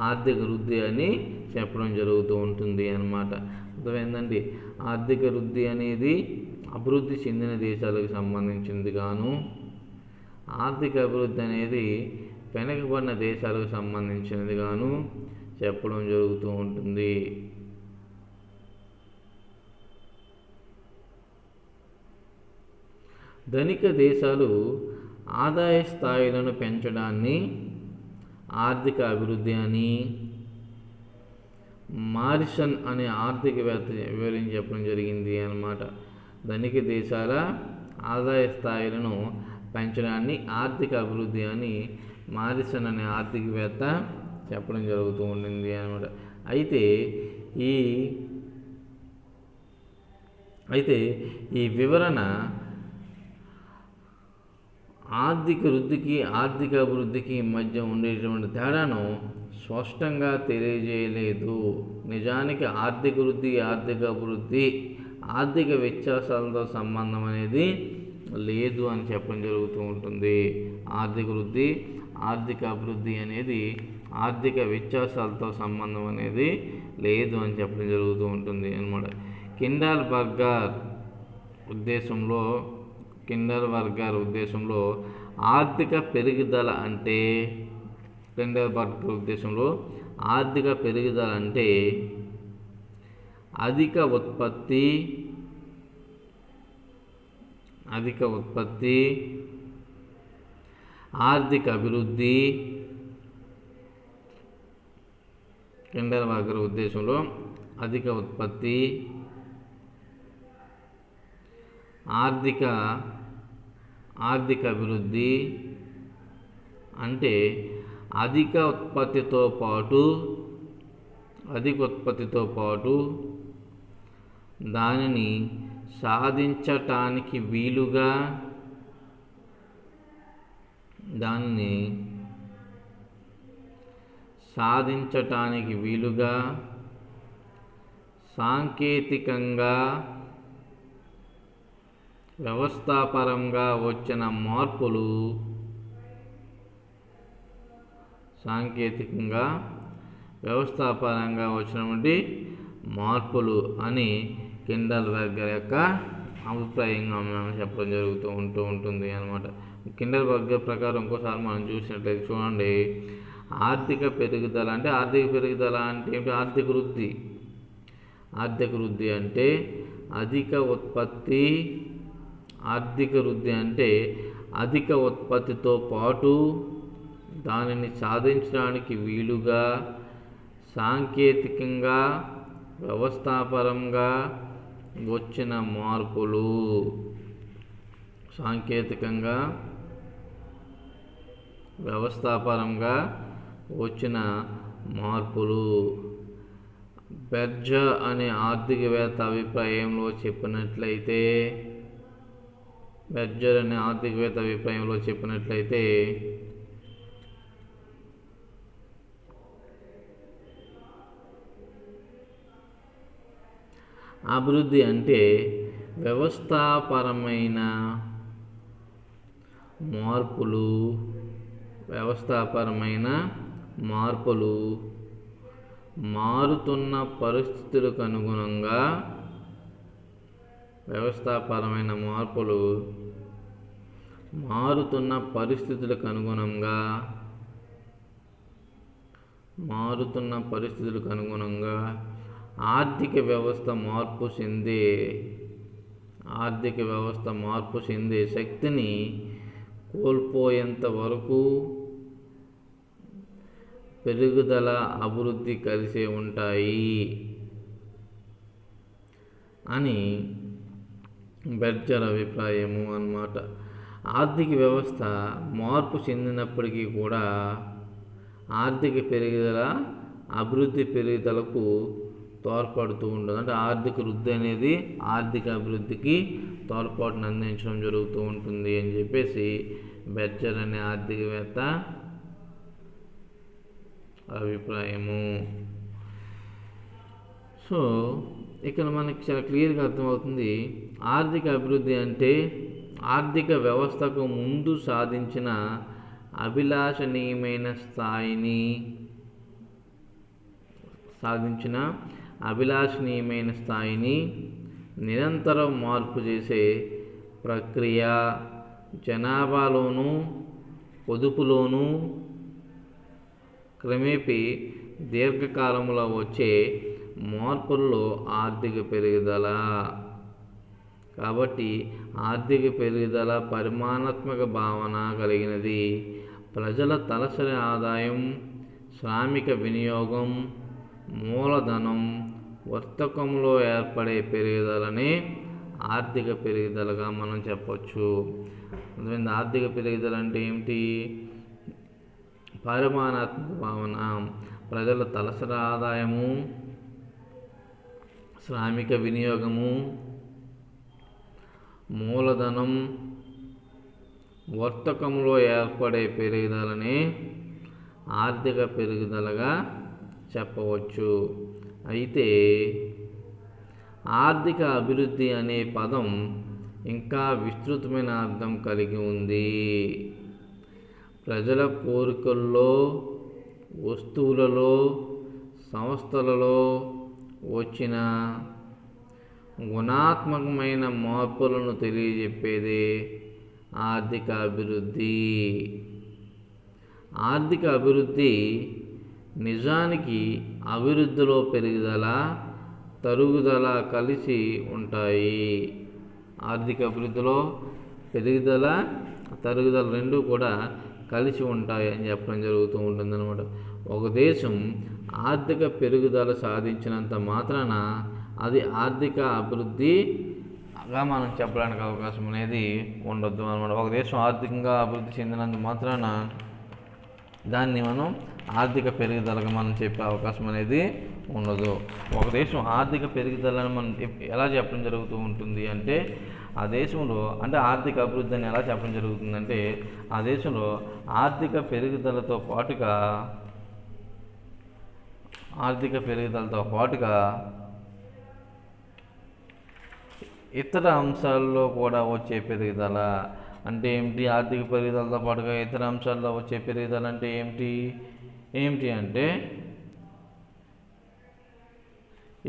ఆర్థిక వృద్ధి అని చెప్పడం జరుగుతూ ఉంటుంది అన్నమాట. అర్థమైందండి. ఆర్థిక వృద్ధి అనేది అభివృద్ధి చెందిన దేశాలకు సంబంధించింది గాను, ఆర్థిక అభివృద్ధి అనేది వెనుకబడిన దేశాలకు సంబంధించినది గాను చెప్పడం జరుగుతూ ఉంటుంది. ధనిక దేశాలు ఆదాయ స్థాయిలను పెంచడాన్ని ఆర్థిక అభివృద్ధి అని మారిసన్ అనే ఆర్థికవేత్త వివరించి చెప్పడం జరిగింది అన్నమాట. ధనిక దేశాల ఆదాయ స్థాయిలను పెంచడాన్ని ఆర్థిక అభివృద్ధి అని మారిసన్ అనే ఆర్థికవేత్త చెప్పడం జరుగుతూ ఉంటుంది అన్నమాట. అయితే ఈ వివరణ ఆర్థిక వృద్ధికి, ఆర్థిక అభివృద్ధికి మధ్య ఉండేటువంటి తేడాను స్పష్టంగా తెలియజేయలేదు. నిజానికి ఆర్థిక వృద్ధి, ఆర్థిక అభివృద్ధి ఆర్థిక వ్యత్యాసాలతో సంబంధం అనేది లేదు అని చెప్పడం జరుగుతూ ఉంటుంది. ఆర్థిక వృద్ధి, ఆర్థిక అభివృద్ధి అనేది ఆర్థిక వ్యత్యాసాలతో సంబంధం అనేది లేదు అని చెప్పడం జరుగుతూ ఉంటుంది అన్నమాట. కిండల్బర్గర్ ఉద్దేశంలో ఆర్థిక పెరుగుదల అంటే, కిండల్బర్గర్ ఉద్దేశంలో ఆర్థిక పెరుగుదల అంటే అధిక ఉత్పత్తి, ఆర్థిక అభివృద్ధి. కిండల్బర్గర్ ఉద్దేశంలో అధిక ఉత్పత్తి, ఆర్థిక అభివృద్ధి అంటే అధిక ఉత్పత్తితో పాటు దానిని సాధించటానికి వీలుగా సాంకేతికంగా, వ్యవస్థాపరంగా వచ్చిన మార్పులు, సాంకేతికంగా వ్యవస్థాపరంగా వచ్చినటువంటి మార్పులు అని కిండల్బర్గర్ యొక్క అభిప్రాయంగా మనం చెప్పడం జరుగుతూ ఉంటుంది అన్నమాట. కిండల్బర్గర్ ప్రకారం ఇంకోసారి మనం చూసినట్లయితే చూడండి, ఆర్థిక పెరుగుదల అంటే ఏమిటి? ఆర్థిక వృద్ధి అంటే అధిక ఉత్పత్తి, ఆర్థిక వృద్ధి అంటే అధిక ఉత్పత్తితో పాటు దానిని సాధించడానికి వీలుగా సాంకేతికంగా, వ్యవస్థాపరంగా వచ్చిన మార్పులు, సాంకేతికంగా వ్యవస్థాపరంగా వచ్చిన మార్పులు. బెర్జర్ అనే ఆర్థికవేత్త అభిప్రాయంలో చెప్పినట్లయితే అభివృద్ధి అంటే వ్యవస్థాపరమైన మార్పులు మారుతున్న పరిస్థితులకు అనుగుణంగా ఆర్థిక వ్యవస్థ మార్పు చెందే శక్తిని కోల్పోయేంత వరకు పెరుగుదల, అభివృద్ధి కలిసే ఉంటాయి అని బెర్జర్ అభిప్రాయము అన్నమాట. ఆర్థిక వ్యవస్థ మార్పు చెందినప్పటికీ కూడా ఆర్థిక పెరుగుదల అభివృద్ధి పెరుగుదలకు తోడ్పడుతూ ఉంటుంది. అంటే ఆర్థిక వృద్ధి అనేది ఆర్థిక అభివృద్ధికి తోడ్పాటును అందించడం జరుగుతూ ఉంటుంది అని చెప్పేసి బెర్జర్ అనే ఆర్థికవేత్త అభిప్రాయము. సో ఇక్కడ మనకి చాలా క్లియర్గా అర్థమవుతుంది. ఆర్థిక అభివృద్ధి అంటే ఆర్థిక వ్యవస్థకు ముందు సాధించిన అభిలాషణీయమైన స్థాయిని నిరంతరం మార్పు చేసే ప్రక్రియ. జనాభాలోను పొదుపులోను క్రమేపీ దీర్ఘకాలంలో వచ్చే మార్పుల్లో ఆర్థిక పెరుగుదల. కాబట్టి ఆర్థిక పెరుగుదల పరిమాణాత్మక భావన కలిగినది. ప్రజల తలసరి ఆదాయం, శ్రామిక వినియోగం, మూలధనం, వర్తకంలో ఏర్పడే పెరుగుదలనే ఆర్థిక పెరుగుదలగా మనం చెప్పవచ్చు. అందుకని ఆర్థిక పెరుగుదల అంటే ఏమిటి? పరిమాణాత్మక భావన. ప్రజల తలసరి ఆదాయము, శ్రామిక వినియోగము, మూలధనం, వర్తకంలో ఏర్పడే పెరుగుదలనే ఆర్థిక పెరుగుదలగా చెప్పవచ్చు. అయితే ఆర్థిక అభివృద్ధి అనే పదం ఇంకా విస్తృతమైన అర్థం కలిగి ఉంది. ప్రజల కోరికల్లో, వస్తువులలో, సంస్థలలో వచ్చిన గుణాత్మకమైన మార్పులను తెలియజెప్పేదే ఆర్థిక అభివృద్ధి. ఆర్థిక అభివృద్ధి నిజానికి అభివృద్ధిలో పెరుగుదల, తరుగుదల కలిసి ఉంటాయి. ఆర్థిక అభివృద్ధిలో పెరుగుదల, తరుగుదల రెండూ కూడా కలిసి ఉంటాయి అని చెప్పడం జరుగుతూ ఉంటుందన్నమాట. ఒక దేశం ఆర్థిక పెరుగుదల సాధించినంత మాత్రాన అది ఆర్థిక అభివృద్ధిగా మనం చెప్పడానికి అవకాశం అనేది ఉండొద్దు అనమాట. ఒక దేశం ఆర్థికంగా అభివృద్ధి చెందినంత మాత్రాన దాన్ని మనం ఆర్థిక పెరుగుదలగా మనం చెప్పే అవకాశం అనేది ఉండదు. ఒక దేశం ఆర్థిక పెరుగుదలను మనం ఎలా చెప్పడం జరుగుతూ ఉంటుంది అంటే ఆ దేశంలో అంటే ఆర్థిక అభివృద్ధి అని ఎలా చెప్పడం జరుగుతుందంటే ఆ దేశంలో ఆర్థిక పెరుగుదలతో పాటుగా ఇతర అంశాల్లో కూడా వచ్చే పెరుగుదల అంటే ఏమిటి? ఆర్థిక పెరుగుదలతో పాటుగా ఇతర అంశాల్లో వచ్చే పెరుగుదల అంటే ఏమిటి అంటే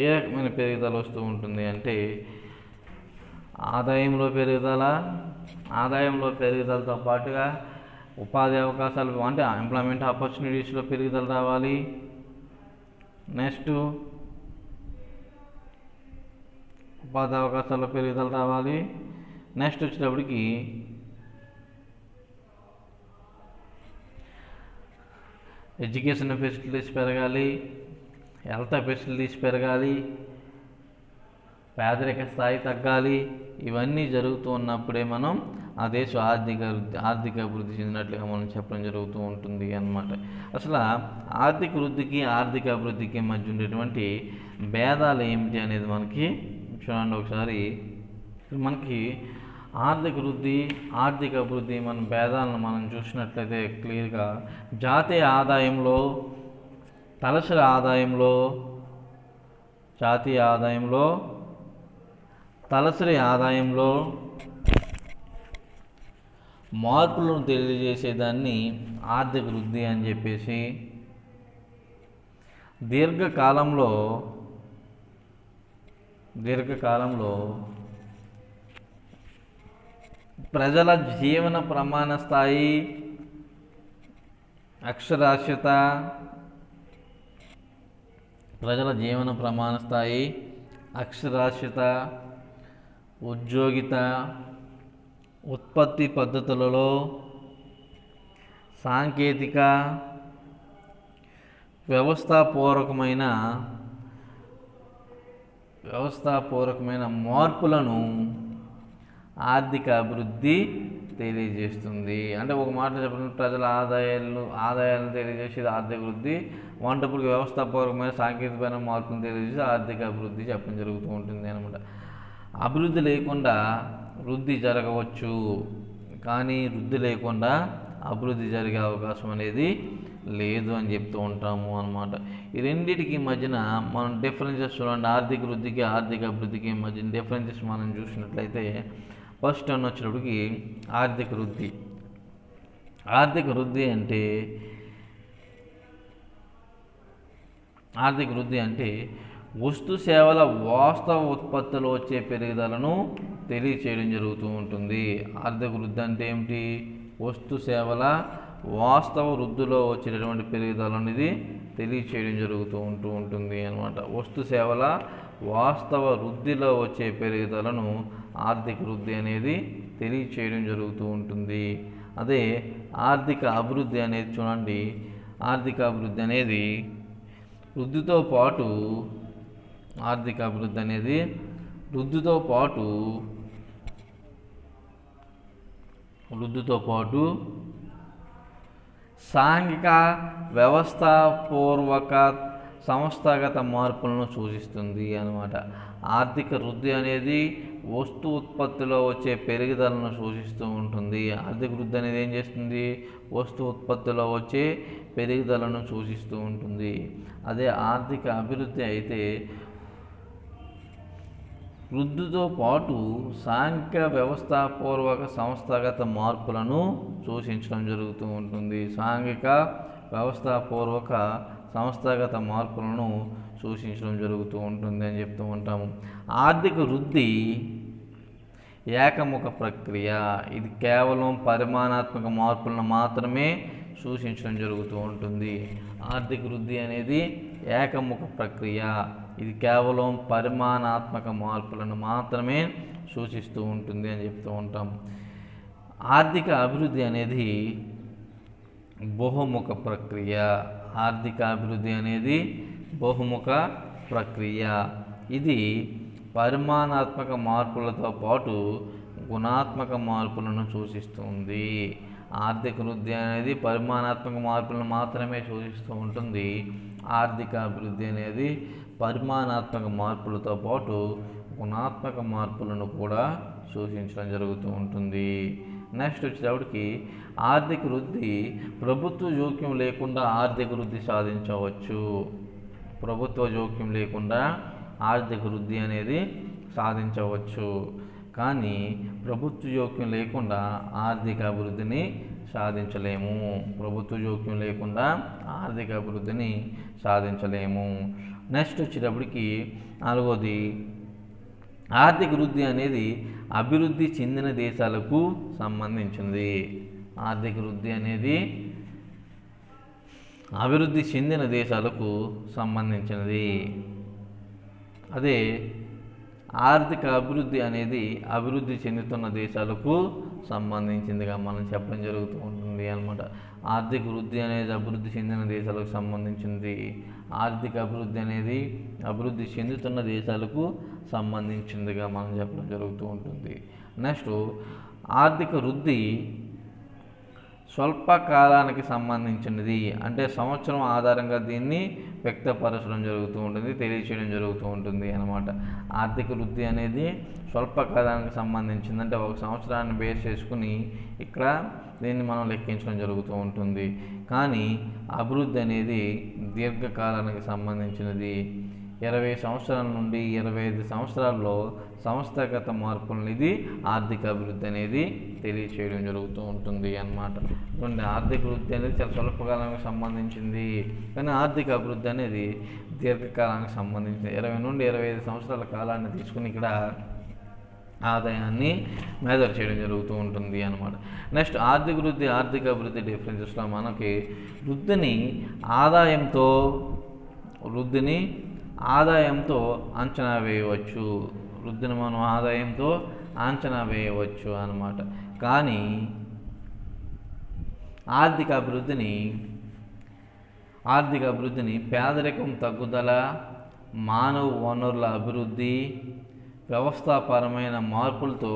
ఏ రకమైన పెరుగుదల వస్తూ ఉంటుంది అంటే ఆదాయంలో పెరుగుదలతో పాటుగా ఉపాధి అవకాశాలు అంటే ఎంప్లాయ్మెంట్ ఆపర్చునిటీస్లో పెరుగుదల రావాలి. నెక్స్ట్ ఉపాధి అవకాశాల్లో పెరుగుదల రావాలి. నెక్స్ట్ వచ్చేటప్పటికి ఎడ్యుకేషన్ ఫెసిలిటీస్ పెరగాలి. హెల్త్ ఫెసిలిటీస్ పెరగాలి, పేదరిక స్థాయి తగ్గాలి. ఇవన్నీ జరుగుతూ ఉన్నప్పుడే మనం ఆ దేశం ఆర్థిక అభివృద్ధి చెందినట్లుగా మనం చెప్పడం జరుగుతూ ఉంటుంది అన్నమాట. అసలు ఆర్థిక వృద్ధికి ఆర్థిక అభివృద్ధికి మధ్య ఉండేటువంటి భేదాలు ఏమిటి అనేది మనకి చూడండి ఒకసారి. మనకి ఆర్థిక వృద్ధి ఆర్థిక అభివృద్ధి మన భేదాలను మనం చూసినట్లయితే క్లియర్గా జాతీయ ఆదాయంలో తలసరి ఆదాయంలో మార్పులను తెలియజేసేదాన్ని ఆర్థిక వృద్ధి అని చెప్పేసి, దీర్ఘకాలంలో ప్రజల జీవన ప్రమాణ స్థాయి, అక్షరాస్యత, ఉద్యోగిత, ఉత్పత్తి పద్ధతులలో సాంకేతిక, వ్యవస్థాపూర్వకమైన మార్పులను ఆర్థిక అభివృద్ధి తెలియజేస్తుంది. అంటే ఒక మాట చెప్పినట్టు ప్రజల ఆదాయాలను తెలియజేసేది ఆర్థిక వృద్ధి, వంటపులకు వ్యవస్థాపూర్వకమైన సాంకేతికమైన మార్పులను తెలియజేసి ఆర్థిక అభివృద్ధి చెప్పడం జరుగుతూ ఉంటుంది అనమాట. అభివృద్ధి లేకుండా వృద్ధి జరగవచ్చు, కానీ వృద్ధి లేకుండా అభివృద్ధి జరిగే అవకాశం అనేది లేదు అని చెప్తూ ఉంటాము అన్నమాట. ఈ రెండింటికి మధ్యన మనం డిఫరెన్సెస్ చూడండి. ఆర్థిక వృద్ధికి ఆర్థిక అభివృద్ధికి మధ్యన డిఫరెన్సెస్ మనం చూసినట్లయితే ఫస్ట్ వన్ వచ్చేటప్పటికి ఆర్థిక వృద్ధి అంటే వస్తు సేవల వాస్తవ ఉత్పత్తిలో వచ్చే పెరుగుదలను తెలియచేయడం జరుగుతూ ఉంటుంది. ఆర్థిక వృద్ధి అంటే ఏమిటి? వస్తు సేవల వాస్తవ వృద్ధిలో వచ్చేటటువంటి పెరుగుదల అనేది తెలియచేయడం జరుగుతూ ఉంటుంది అన్నమాట. వస్తు సేవల వాస్తవ వృద్ధిలో వచ్చే పెరుగుదలను ఆర్థిక వృద్ధి అనేది తెలియచేయడం జరుగుతూ ఉంటుంది. అదే ఆర్థిక అభివృద్ధి అనేది చూడండి, ఆర్థిక అభివృద్ధి అనేది వృద్ధితో పాటు సాంఘిక వ్యవస్థాపూర్వక సంస్థాగత మార్పులను సూచిస్తుంది అన్నమాట. ఆర్థిక వృద్ధి అనేది వస్తు ఉత్పత్తిలో వచ్చే పెరుగుదలను సూచిస్తూ ఉంటుంది. ఆర్థిక వృద్ధి అనేది ఏం చేస్తుంది? వస్తు ఉత్పత్తిలో వచ్చే పెరుగుదలను సూచిస్తూ ఉంటుంది. అదే ఆర్థిక అభివృద్ధి అయితే వృద్ధితో పాటు సాంఘిక వ్యవస్థాపూర్వక సంస్థాగత మార్పులను సూచించడం జరుగుతూ ఉంటుంది. సాంఘిక వ్యవస్థాపూర్వక సంస్థాగత మార్పులను సూచించడం జరుగుతూ ఉంటుంది అని చెప్తూ ఉంటాము. ఆర్థిక వృద్ధి ఏకముఖ ప్రక్రియ. ఇది కేవలం పరిమాణాత్మక మార్పులను మాత్రమే సూచించడం జరుగుతూ ఉంటుంది. ఆర్థిక వృద్ధి అనేది ఏకముఖ ప్రక్రియ. ఇది కేవలం పరిమాణాత్మక మార్పులను మాత్రమే సూచిస్తూ ఉంటుంది అని చెప్తూ ఉంటాం. ఆర్థిక అభివృద్ధి అనేది బహుముఖ ప్రక్రియ. ఇది పరిమాణాత్మక మార్పులతో పాటు గుణాత్మక మార్పులను సూచిస్తుంది. ఆర్థిక వృద్ధి అనేది పరిమాణాత్మక మార్పులను మాత్రమే సూచిస్తూ ఉంటుంది. ఆర్థిక అభివృద్ధి అనేది పరిమాణాత్మక మార్పులతో పాటు గుణాత్మక మార్పులను కూడా సూచించడం జరుగుతూ ఉంటుంది. నెక్స్ట్ వచ్చేటప్పటికి ఆర్థిక వృద్ధి ప్రభుత్వ జోక్యం లేకుండా ఆర్థిక వృద్ధి సాధించవచ్చు. ప్రభుత్వ జోక్యం లేకుండా ఆర్థిక వృద్ధి అనేది సాధించవచ్చు, కానీ ప్రభుత్వ జోక్యం లేకుండా ఆర్థిక అభివృద్ధిని సాధించలేము. నెక్స్ట్ వచ్చేటప్పటికి నాలుగోది, ఆర్థిక వృద్ధి అనేది అభివృద్ధి చెందిన దేశాలకు సంబంధించింది. అదే ఆర్థిక అభివృద్ధి అనేది అభివృద్ధి చెందుతున్న దేశాలకు సంబంధించిందిగా మనం చెప్పడం జరుగుతూ ఉంటుంది అన్నమాట. ఆర్థిక వృద్ధి అనేది అభివృద్ధి చెందిన దేశాలకు సంబంధించింది. ఆర్థిక అభివృద్ధి అనేది అభివృద్ధి చెందుతున్న దేశాలకు సంబంధించిందిగా మనం చెప్పడం జరుగుతూ ఉంటుంది. నెక్స్ట్ ఆర్థిక వృద్ధి స్వల్పకాలానికి సంబంధించినది, అంటే సంవత్సరం ఆధారంగా దీన్ని వ్యక్తపరచడం జరుగుతూ ఉంటుంది, తెలియచేయడం జరుగుతూ ఉంటుంది అన్నమాట. ఆర్థిక వృద్ధి అనేది స్వల్పకాలానికి సంబంధించింది, అంటే ఒక సంవత్సరాన్ని బేస్ చేసుకుని ఇక్కడ దీన్ని మనం లెక్కించడం జరుగుతూ ఉంటుంది. కానీ అభివృద్ధి అనేది దీర్ఘకాలానికి సంబంధించినది. 20 సంవత్సరాల నుండి 25 సంవత్సరాల్లో సంస్థాగత మార్పులను ఇది ఆర్థిక అభివృద్ధి అనేది తెలియచేయడం జరుగుతూ ఉంటుంది అన్నమాట. చూడండి, ఆర్థిక వృద్ధి అనేది చాలా స్వల్పకాలానికి సంబంధించింది, కానీ ఆర్థిక అభివృద్ధి అనేది దీర్ఘకాలానికి సంబంధించింది. 20 నుండి 25 సంవత్సరాల కాలాన్ని తీసుకుని ఇక్కడ ఆదాయాన్ని మెజర్ చేయడం జరుగుతూ ఉంటుంది అన్నమాట. నెక్స్ట్ ఆర్థిక వృద్ధి ఆర్థిక అభివృద్ధి డిఫరెన్సెస్లో మనకి వృద్ధిని ఆదాయంతో అంచనా వేయవచ్చు. వృద్ధిని మనం ఆదాయంతో అంచనా వేయవచ్చు అన్నమాట. కానీ ఆర్థిక అభివృద్ధిని పేదరికం తగ్గుదల, మానవ వనరుల అభివృద్ధి, వ్యవస్థాపరమైన మార్పులతో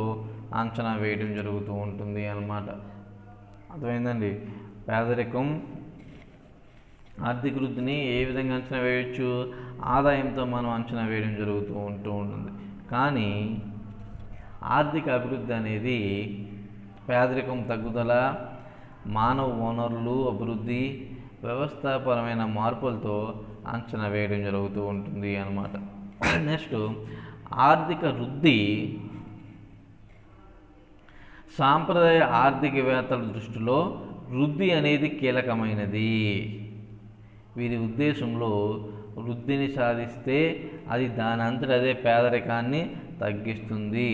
అంచనా వేయడం జరుగుతూ ఉంటుంది అన్నమాట. అర్థమైందండి? పేదరికం ఆర్థిక వృద్ధిని ఏ విధంగా అంచనా వేయవచ్చు? ఆదాయంతో మనం అంచనా వేయడం జరుగుతూ ఉంటుంది. కానీ ఆర్థిక అభివృద్ధి అనేది పేదరికం తగ్గుదల, మానవ వనరులు అభివృద్ధి, వ్యవస్థాపరమైన మార్పులతో అంచనా వేయడం జరుగుతూ ఉంటుంది అన్నమాట. నెక్స్ట్ ఆర్థిక వృద్ధి సాంప్రదాయ ఆర్థికవేత్తల దృష్టిలో వృద్ధి అనేది కీలకమైనది. వీరి ఉద్దేశంలో వృద్ధిని సాధిస్తే అది దానంతట అదే పేదరికాన్ని తగ్గిస్తుంది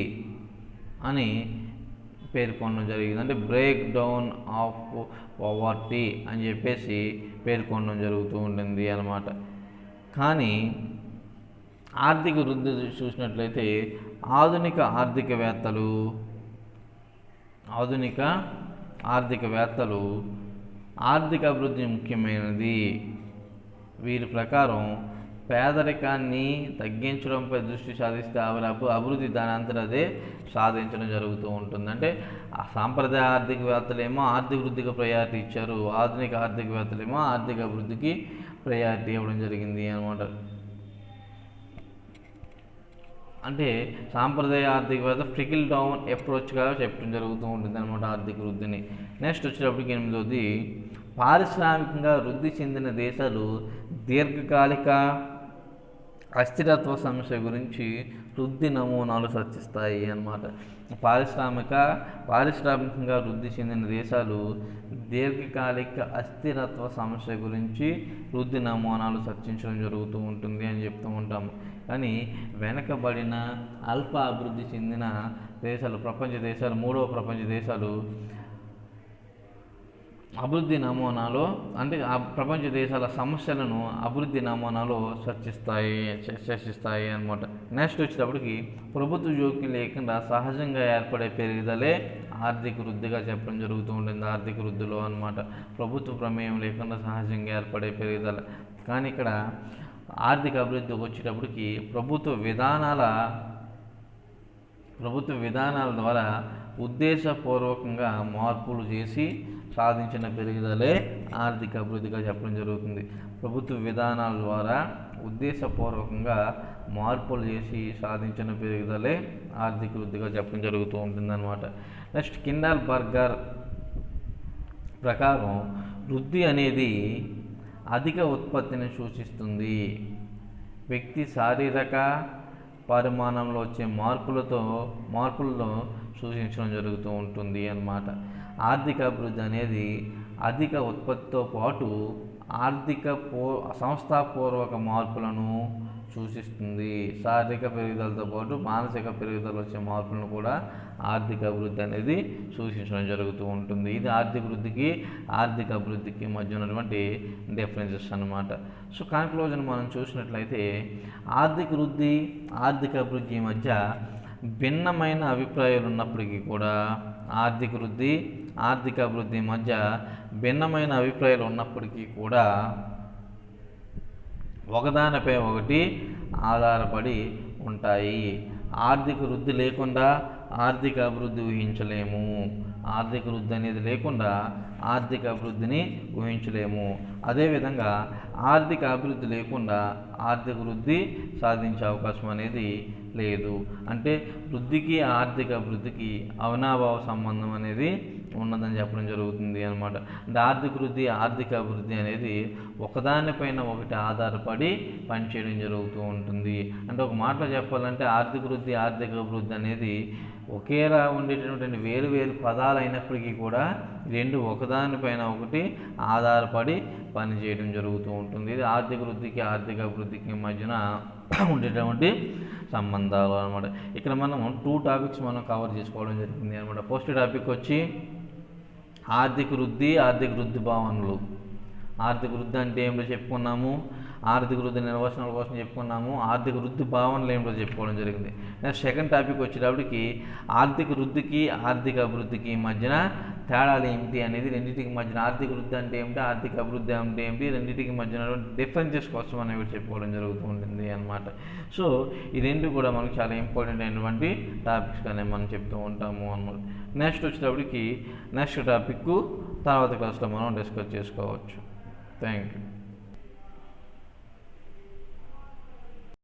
అని పేర్కొనడం జరిగింది. అంటే బ్రేక్ డౌన్ ఆఫ్ పవర్టీ అని చెప్పేసి పేర్కొనడం జరుగుతూ ఉంటుంది అన్నమాట. కానీ ఆర్థిక వృద్ధి చూసినట్లయితే ఆధునిక ఆర్థికవేత్తలు ఆర్థిక అభివృద్ధి ముఖ్యమైనది. వీరి ప్రకారం పేదరికాన్ని తగ్గించడంపై దృష్టి సాధిస్తే అభివృద్ధి దాని అంతటా అదే సాధించడం జరుగుతూ ఉంటుంది. అంటే ఆ సాంప్రదాయ ఆర్థికవేత్తలేమో ఆర్థిక వృద్ధికి ప్రయారిటీ ఇచ్చారు, ఆధునిక ఆర్థికవేత్తలేమో ఆర్థిక అభివృద్ధికి ప్రయారిటీ ఇవ్వడం జరిగింది అన్నమాట. అంటే సాంప్రదాయ ఆర్థికవేత్త ట్రికిల్ డౌన్ అప్రోచ్గా చెప్పడం జరుగుతూ ఉంటుంది అన్నమాట ఆర్థిక వృద్ధిని. నెక్స్ట్ వచ్చేటప్పటికి 8వది పారిశ్రామికంగా వృద్ధి చెందిన దేశాలు దీర్ఘకాలిక అస్థిరత్వ సమస్య గురించి వృద్ధి నమూనాలు చర్చిస్తాయి అన్నమాట. పారిశ్రామికంగా వృద్ధి చెందిన దేశాలు దీర్ఘకాలిక అస్థిరత్వ సమస్య గురించి వృద్ధి నమూనాలు చర్చించడం జరుగుతూ ఉంటుంది అని చెప్తూ ఉంటాము. కానీ వెనకబడిన అల్ప అభివృద్ధి చెందిన దేశాలు, మూడవ ప్రపంచ దేశాలు అభివృద్ధి నమూనాలో, అంటే ఆ ప్రపంచ దేశాల సమస్యలను అభివృద్ధి నమూనాలో చర్చిస్తాయి అన్నమాట. నెక్స్ట్ వచ్చేటప్పటికి ప్రభుత్వ జోక్యం లేకుండా సహజంగా ఏర్పడే పెరుగుదలే ఆర్థిక వృద్ధిగా చెప్పడం జరుగుతూ ఉంటుంది ఆర్థిక వృద్ధిలో అన్నమాట. ప్రభుత్వ ప్రమేయం లేకుండా సహజంగా ఏర్పడే పెరుగుదల. కానీ ఇక్కడ ఆర్థిక అభివృద్ధికి వచ్చేటప్పటికి ప్రభుత్వ విధానాల ద్వారా ఉద్దేశపూర్వకంగా మార్పులు చేసి సాధించిన పెరుగుదలే ఆర్థిక అభివృద్ధిగా చెప్పడం జరుగుతుంది. ప్రభుత్వ విధానాల ద్వారా ఉద్దేశపూర్వకంగా మార్పులు చేసి సాధించిన పెరుగుదలే ఆర్థిక వృద్ధిగా చెప్పడం జరుగుతూ ఉంటుందన్నమాట. నెక్స్ట్ కిండల్బర్గర్ ప్రకారం వృద్ధి అనేది అధిక ఉత్పత్తిని సూచిస్తుంది. వ్యక్తి శారీరక పరిమాణంలో వచ్చే మార్పులతో సూచించడం జరుగుతూ ఉంటుంది అన్నమాట. ఆర్థిక అభివృద్ధి అనేది అధిక ఉత్పత్తితో పాటు సంస్థాపూర్వక మార్పులను సూచిస్తుంది. శారీరక పెరుగుదలతో పాటు మానసిక పెరుగుదల వచ్చే మార్పులను కూడా ఆర్థిక అభివృద్ధి అనేది సూచించడం జరుగుతూ ఉంటుంది. ఇది ఆర్థిక అభివృద్ధికి మధ్య ఉన్నటువంటి డిఫరెన్సెస్ అన్నమాట. సో కన్క్లూజన్ మనం చూసినట్లయితే ఆర్థిక అభివృద్ధి మధ్య భిన్నమైన అభిప్రాయాలు ఉన్నప్పటికీ కూడా ఆర్థిక అభివృద్ధి మధ్య భిన్నమైన అభిప్రాయాలు ఉన్నప్పటికీ కూడా ఒకదానిపై ఒకటి ఆధారపడి ఉంటాయి. ఆర్థిక వృద్ధి లేకుండా ఆర్థిక అభివృద్ధి ఊహించలేము. ఆర్థిక వృద్ధి అనేది లేకుండా ఆర్థిక అభివృద్ధిని ఊహించలేము. అదేవిధంగా ఆర్థిక అభివృద్ధి లేకుండా ఆర్థిక వృద్ధి సాధించే అవకాశం అనేది లేదు. అంటే వృద్ధికి ఆర్థిక అభివృద్ధికి అవినాభావ సంబంధం అనేది ఉన్నదని చెప్పడం జరుగుతుంది అన్నమాట. అంటే ఆర్థిక అభివృద్ధి అనేది ఒకదానిపైన ఒకటి ఆధారపడి పనిచేయడం జరుగుతూ ఉంటుంది. అంటే ఒక మాటలో చెప్పాలంటే ఆర్థిక అభివృద్ధి అనేది ఒకేలా ఉండేటటువంటి వేరు వేరు పదాలు అయినప్పటికీ కూడా రెండు ఒకదానిపైన ఒకటి ఆధారపడి పనిచేయడం జరుగుతూ ఉంటుంది. ఇది ఆర్థిక అభివృద్ధికి మధ్యన ఉండేటువంటి సంబంధాలు అనమాట. ఇక్కడ మనం 2 టాపిక్స్ మనం కవర్ చేసుకోవడం జరిగింది అనమాట. ఫస్ట్ టాపిక్ వచ్చి ఆర్థిక వృద్ధి భావనలు. ఆర్థిక వృద్ధి అంటే ఏమిటో చెప్పుకున్నాము, ఆర్థిక వృద్ధి నిర్వచనాల కోసం చెప్పుకున్నాము, ఆర్థిక వృద్ధి భావనలు ఏమిటో చెప్పుకోవడం జరిగింది. నెక్స్ట్ సెకండ్ టాపిక్ వచ్చేటప్పటికి ఆర్థిక వృద్ధికి ఆర్థిక అభివృద్ధికి మధ్యన తేడాలు ఏమిటి అనేది, రెండింటికి మధ్యన ఆర్థిక వృద్ధి అంటే ఏమిటి, ఆర్థిక అభివృద్ధి అంటే ఏమిటి, రెండింటికి మధ్యన డిఫరెన్సెస్ కోసం అనేవి చెప్పుకోవడం జరుగుతూ ఉంటుంది అన్నమాట. సో ఈ రెండు కూడా మనకు చాలా ఇంపార్టెంట్ అయినటువంటి టాపిక్స్ కానీ మనం చెప్తూ ఉంటాము అన్నమాట. నెక్స్ట్ వచ్చేటప్పటికి నెక్స్ట్ టాపిక్ తర్వాత క్లాస్లో మనం డిస్కస్ చేసుకోవచ్చు. Thank you.